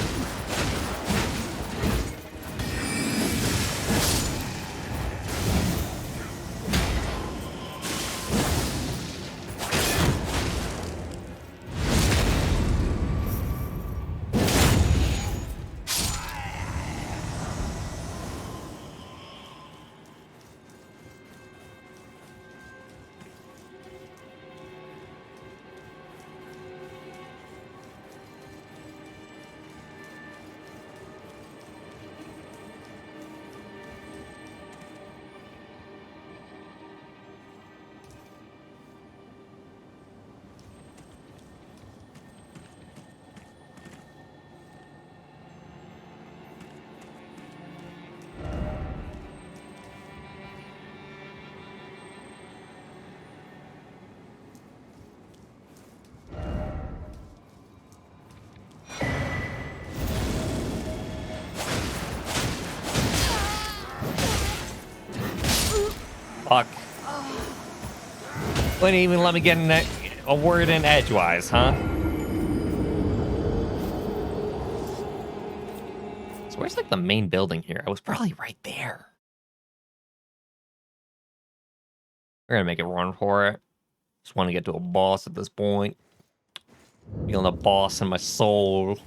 Fuck. Wouldn't even let me get a word in edgewise, huh? So where's like the main building here? I was probably right there. We're gonna make it run for it. Just want to get to a boss at this point. Feeling a boss in my soul.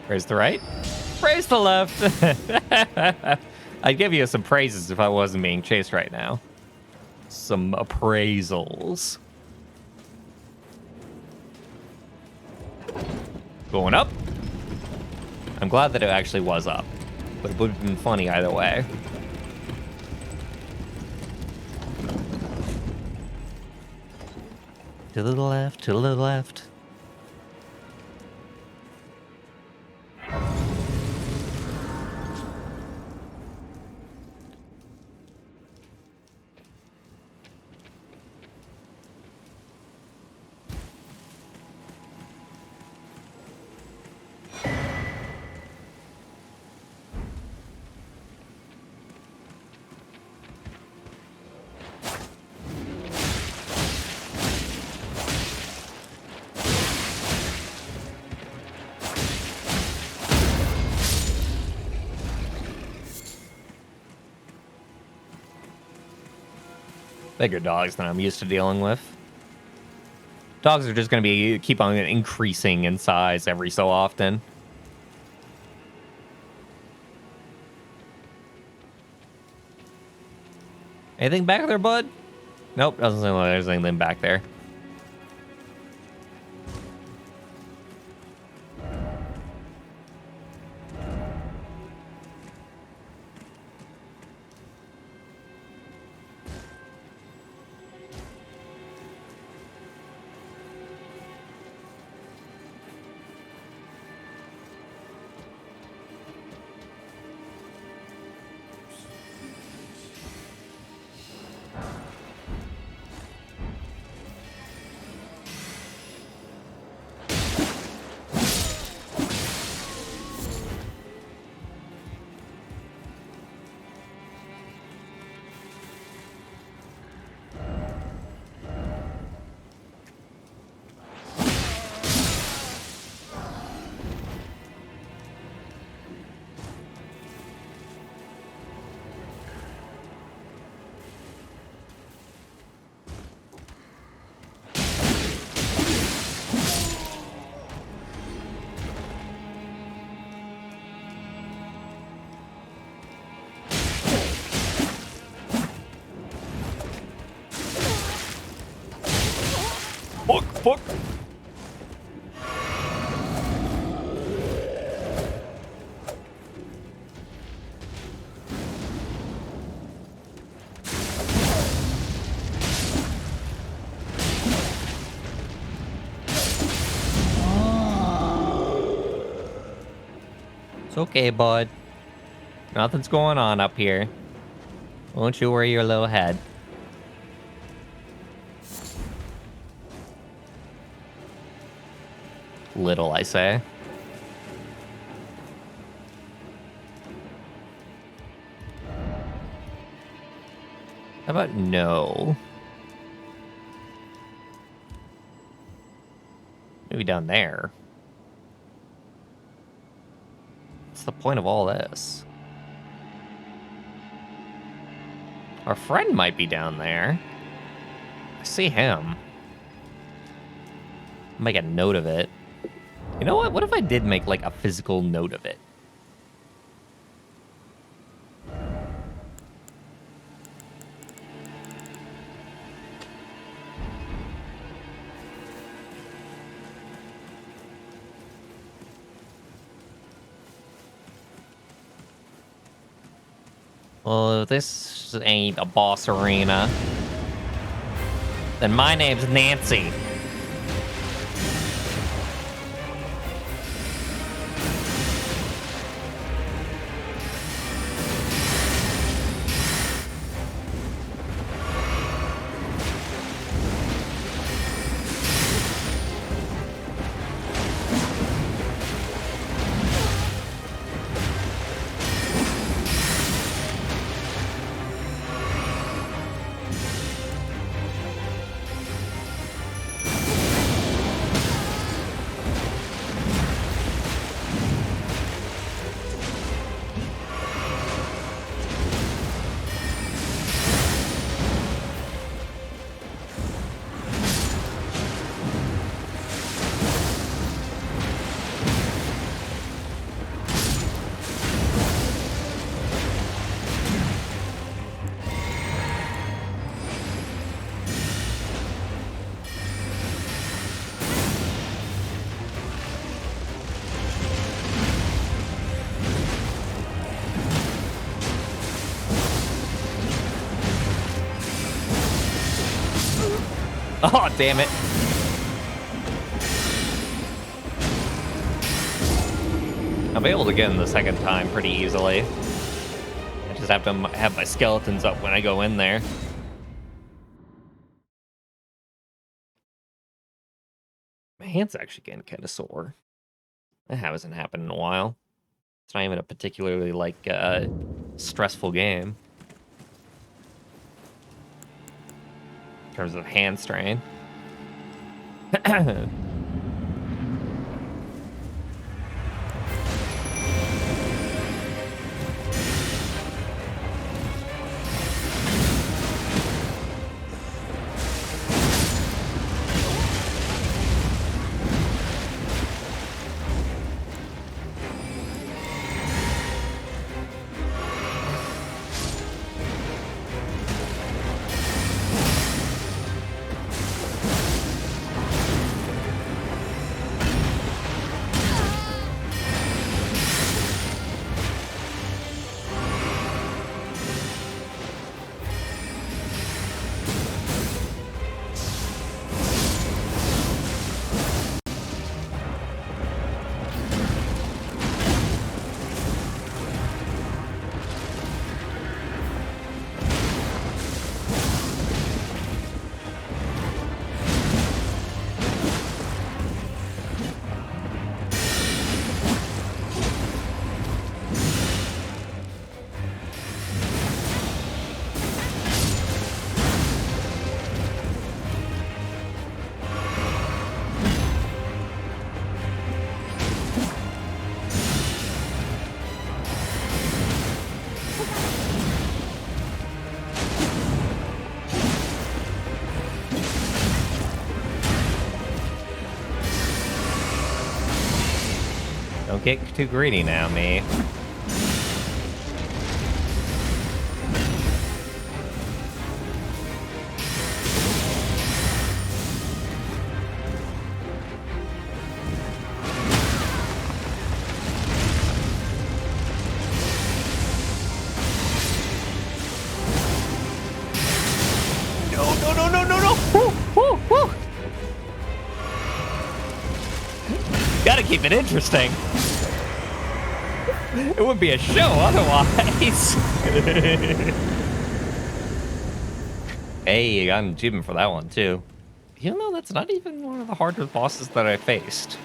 Praise the right. Praise the left. I'd give you some praises if I wasn't being chased right now. Some appraisals. Going up. I'm glad that it actually was up, but it would have been funny either way. To the left, to the left. Bigger dogs than I'm used to dealing with. Dogs are just going to keep on increasing in size every so often. Anything back there, bud? Nope, doesn't seem like there's anything back there. Fuck. It's okay, bud. Nothing's going on up here. Won't you worry your little head. Little, I say. How about no? Maybe down there. What's the point of all this? Our friend might be down there. I see him. Make a note of it. You know what? What if I did make, like, a physical note of it? Well, if this ain't a boss arena, then my name's Nancy. Oh, damn it. I'll be able to get in the second time pretty easily. I just have to have my skeletons up when I go in there. My hand's actually getting kind of sore. That hasn't happened in a while. It's not even a particularly, like, stressful game. In terms of hand strain. Don't get too greedy now, me. keep it interesting. It would be a show otherwise. Hey, I got an achievement for that one too. You know, that's not even one of the hardest bosses that I faced.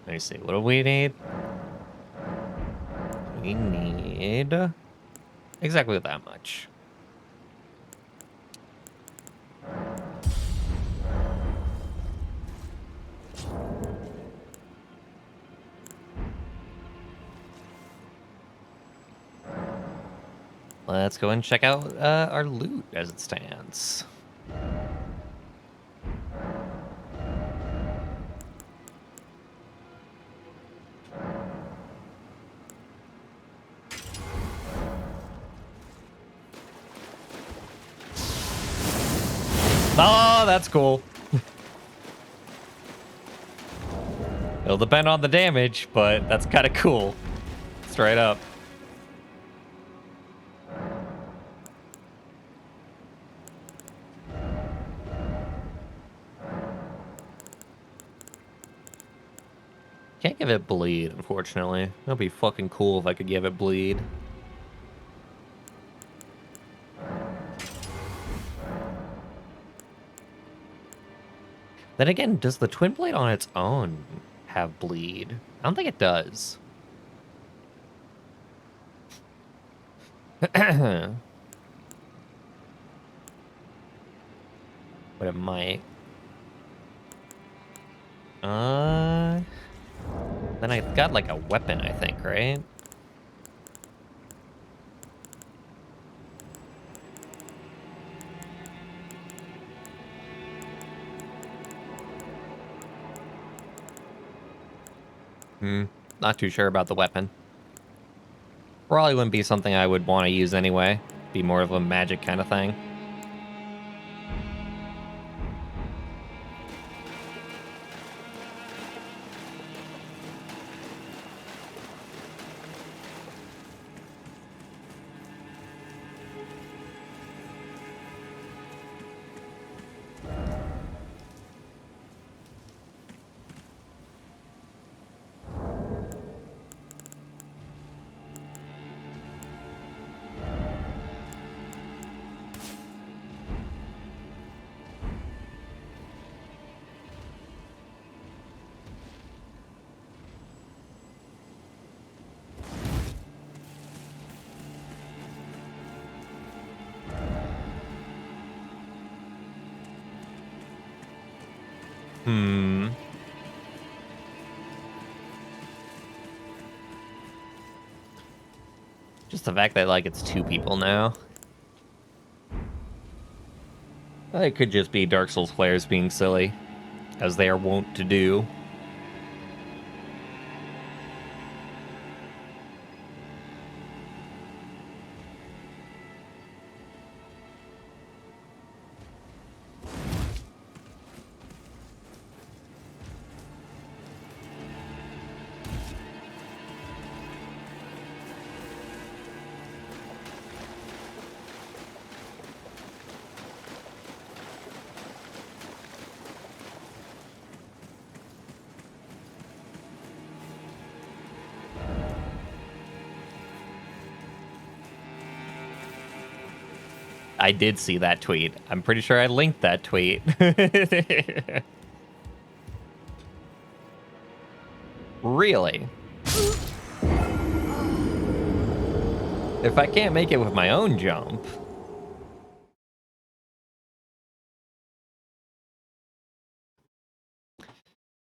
Let me see, what do we need? We need exactly that much. Let's go and check out our loot as it stands. Oh, that's cool. It'll depend on the damage, but that's kind of cool. Straight up. Can't give it bleed, unfortunately. That'd be fucking cool if I could give it bleed. Then again, does the twin blade on its own have bleed? I don't think it does. But it might. Then I got like a weapon, I think, right? Not too sure about the weapon. Probably wouldn't be something I would want to use anyway. Be more of a magic kind of thing. Just the fact that, like, it's 2 people now. It could just be Dark Souls players being silly, as they are wont to do. I did see that tweet. I'm pretty sure I linked that tweet. Really? If I can't make it with my own jump...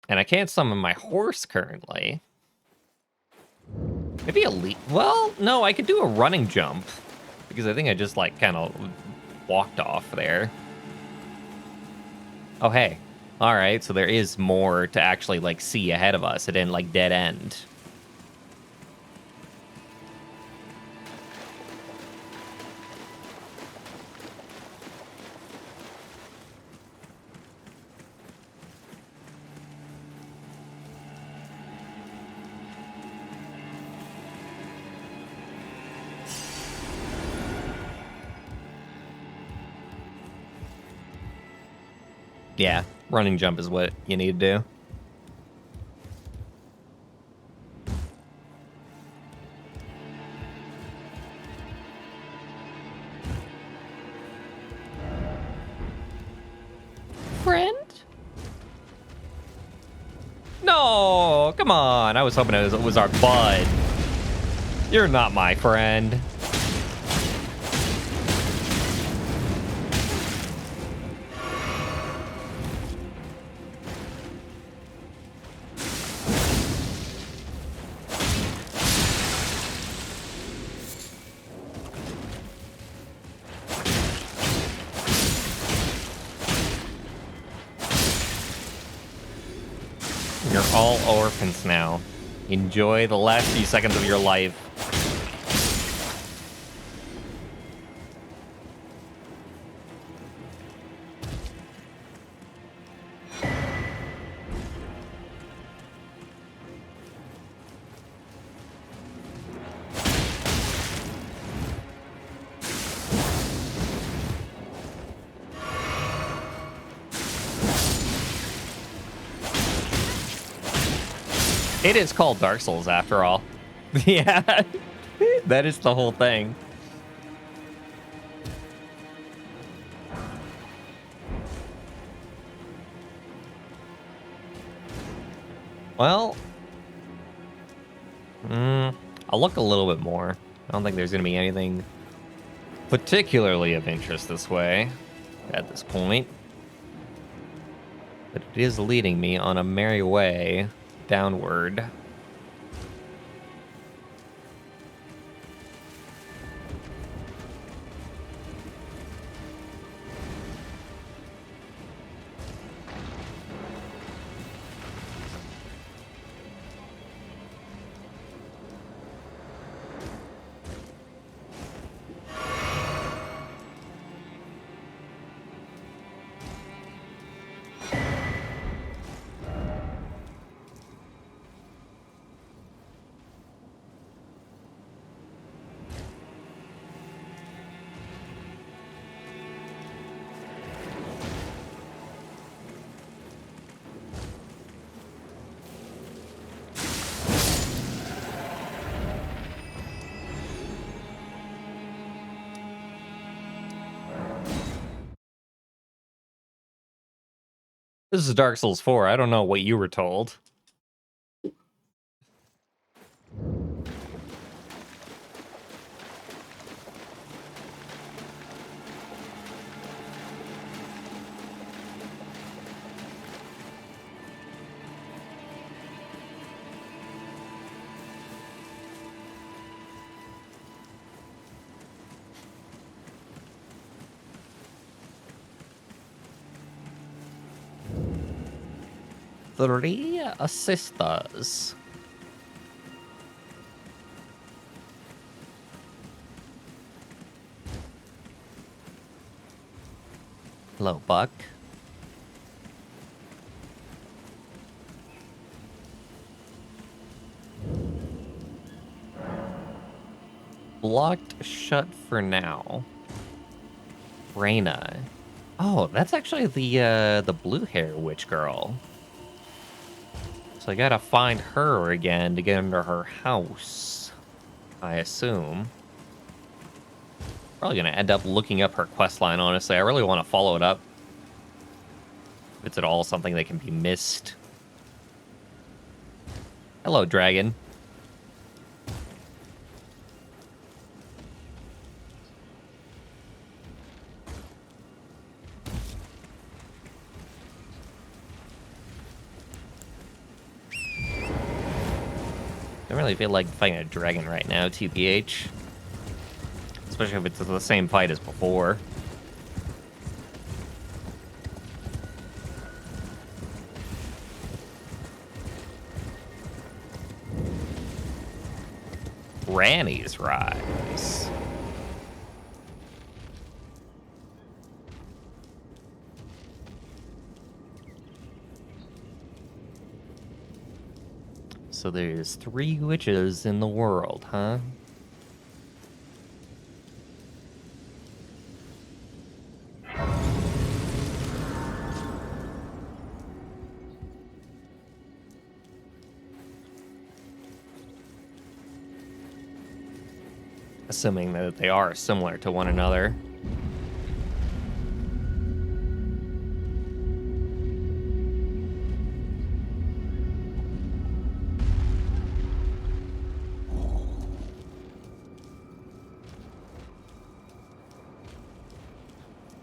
And I can't summon my horse currently. Maybe a leap. Well, no, I could do a running jump. Because I think I just, like, kind of walked off there. Oh, hey. All right, so there is more to actually, like, see ahead of us. It didn't, like, dead end. Yeah, running jump is what you need to do. Friend? No, come on. I was hoping it was our bud. You're not my friend. You're all orphans now. Enjoy the last few seconds of your life. It is called Dark Souls after all. Yeah, that is the whole thing. Well, I'll look a little bit more. I don't think there's going to be anything particularly of interest this way at this point. But it is leading me on a merry way downward. This is Dark Souls 4. I don't know what you were told. Three sisters. Hello, Buck. Blocked shut for now. Reyna. Oh, that's actually the blue hair witch girl. So I gotta find her again to get into her house, I assume. Probably gonna end up looking up her questline, honestly. I really want to follow it up. If it's at all something that can be missed. Hello, dragon. I don't really feel like fighting a dragon right now, TPH. Especially if it's the same fight as before. Granny's Rise. So there's 3 witches in the world, huh? Assuming that they are similar to one another.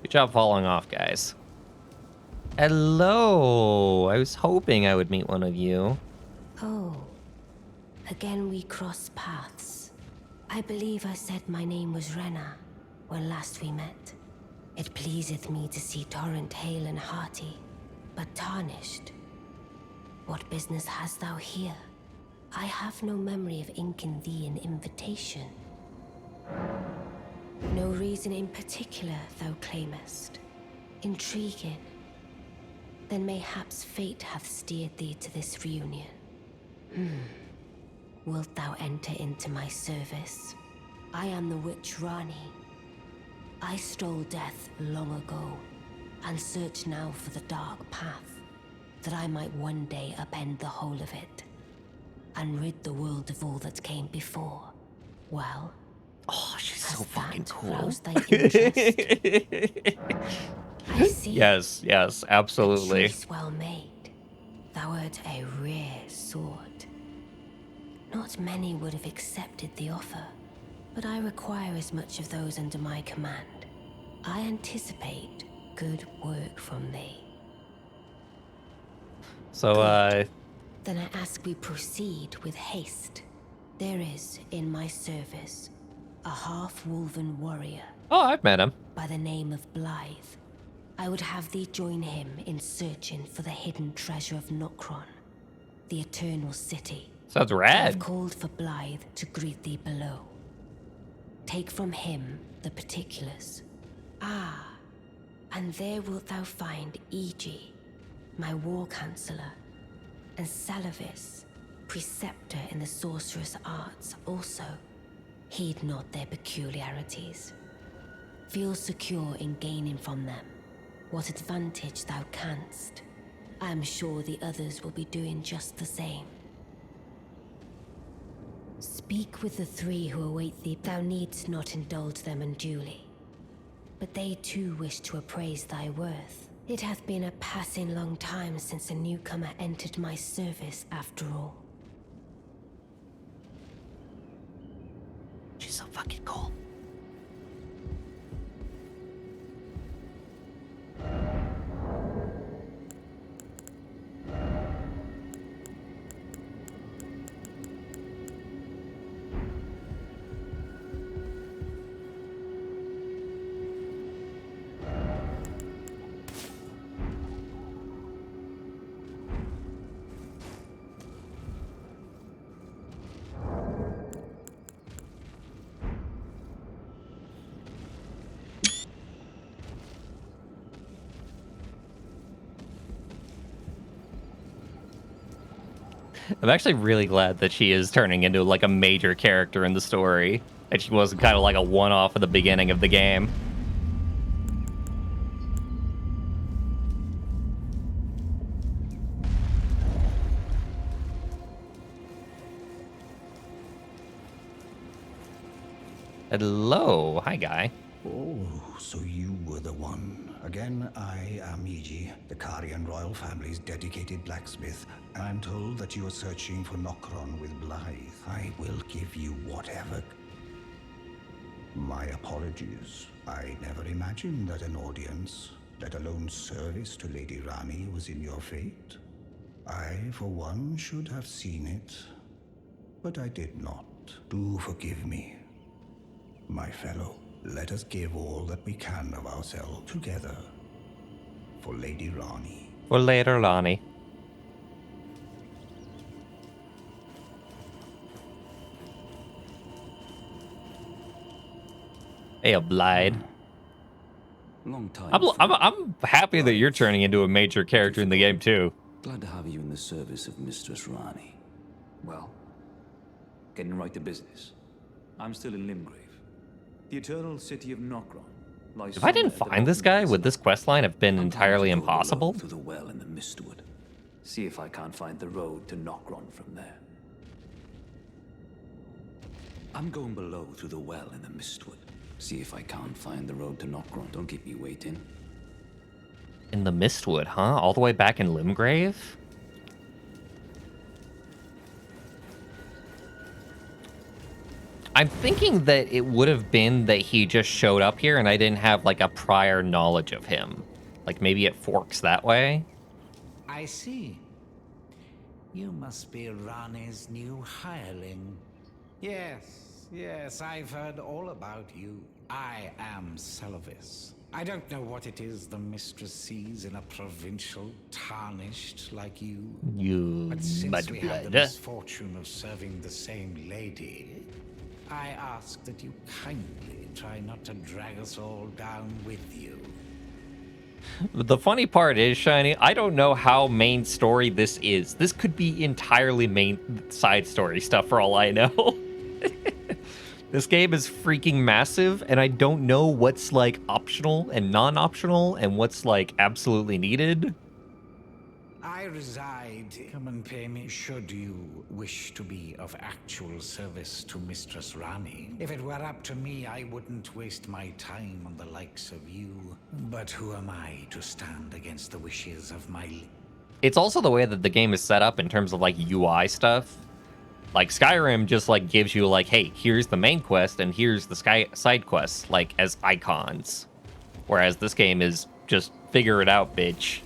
Good job following off, guys. Hello! I was hoping I would meet one of you. Oh, again we cross paths. I believe I said my name was Rena when last we met. It pleaseth me to see Torrent hale and hearty, but tarnished. What business hast thou here? I have no memory of inking thee an invitation. No reason in particular thou claimest. Intriguing. Then mayhaps fate hath steered thee to this reunion. Wilt thou enter into my service? I am the witch Rani. I stole death long ago, and search now for the dark path, that I might one day upend the whole of it, and rid the world of all that came before. Well, Oh, she's so has fucking that cool. roused thy interest? I see. Yes, A absolutely. choice well made. Thou art a rare sword. Not many would have accepted the offer, but I require as much of those under my command. I anticipate good work from thee. So, Then I ask we proceed with haste. There is, in my service, a half-wolven warrior oh, I've met him. by the name of Blythe. I would have thee join him in searching for the hidden treasure of Nokron, the Eternal City. Sounds I have rad. called for Blythe to greet thee below. Take from him the particulars. Ah, and there wilt thou find Iji, my war counselor, and Salavis, preceptor in the sorcerous arts also. Heed not their peculiarities. Feel secure in gaining from them what advantage thou canst. I am sure the others will be doing just the same. Speak with the 3 who await thee. Thou needst not indulge them unduly, but they too wish to appraise thy worth. It hath been a passing long time since a newcomer entered my service after all. She's so fucking cool. I'm actually really glad that she is turning into like a major character in the story. And she wasn't kind of like a one-off at the beginning of the game. Hello. Hi, guy. Oh, so you were the one. Again, I am Iji, the Karian royal family's dedicated blacksmith. I'm told that you are searching for Nokron with Blythe. I will give you whatever. My apologies. I never imagined that an audience, let alone service to Lady Rani, was in your fate. I, for one, should have seen it, but I did not. Do forgive me. My fellow, let us give all that we can of ourselves together for Lady Rani. For later, Lonnie. Hey, Oblide. Long time. I'm happy that you're turning into a major character in the game too. Glad to have you in the service of Mistress Rani. Well, getting right to business. I'm still in Limgrave. The eternal city of Nokron lies. If I didn't find this guy, would this questline have been entirely impossible? Through the well in the Mistwood. See if I can't find the road to Nokron from there. I'm going below through the well in the Mistwood. See if I can't find the road to Nokron. Don't keep me waiting. In the Mistwood, huh? All the way back in Limgrave? I'm thinking that it would have been that he just showed up here and I didn't have, like, a prior knowledge of him. Like, maybe it forks that way? I see. You must be Rani's new hireling. Yes, I've heard all about you. I am Selvis. I don't know what it is the mistress sees in a provincial tarnished like you. But since we have the misfortune of serving the same lady, I ask that you kindly try not to drag us all down with you. The funny part is, Shiny, I don't know how main story this is. This could be entirely main side story stuff for all I know. This game is freaking massive, and I don't know what's, like, optional and non-optional, and what's, like, absolutely needed. I reside. Come and pay me should you wish to be of actual service to Mistress Rani. If it were up to me, I wouldn't waste my time on the likes of you. But who am I to stand against the wishes of my... It's also the way that the game is set up in terms of, like, UI stuff. Like, Skyrim just, like, gives you, like, hey, here's the main quest, and here's the side quests, like, as icons. Whereas this game is just figure it out, bitch.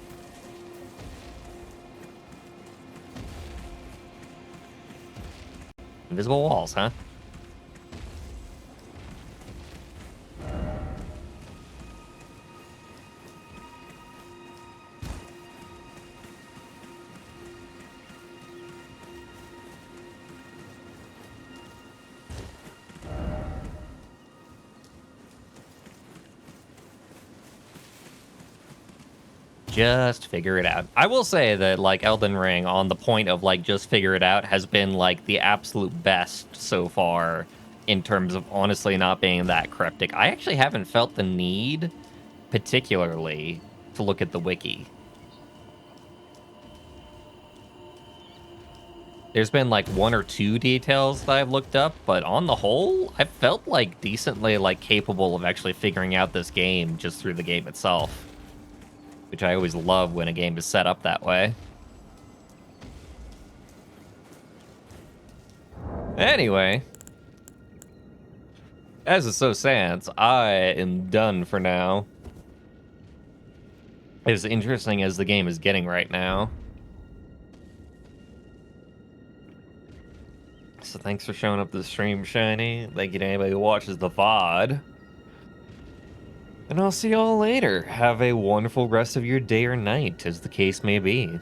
Invisible walls, huh? Just figure it out. I will say that, like, Elden Ring, on the point of, like, just figure it out, has been, like, the absolute best so far in terms of honestly not being that cryptic. I actually haven't felt the need, particularly, to look at the wiki. There's been, like, one or two details that I've looked up, but on the whole, I felt, like, decently, like, capable of actually figuring out this game just through the game itself. Which I always love when a game is set up that way. Anyway, as it so stands, I am done for now. As interesting as the game is getting right now. So thanks for showing up to the stream, Shiny. Thank you to anybody who watches the VOD. And I'll see y'all later. Have a wonderful rest of your day or night, as the case may be.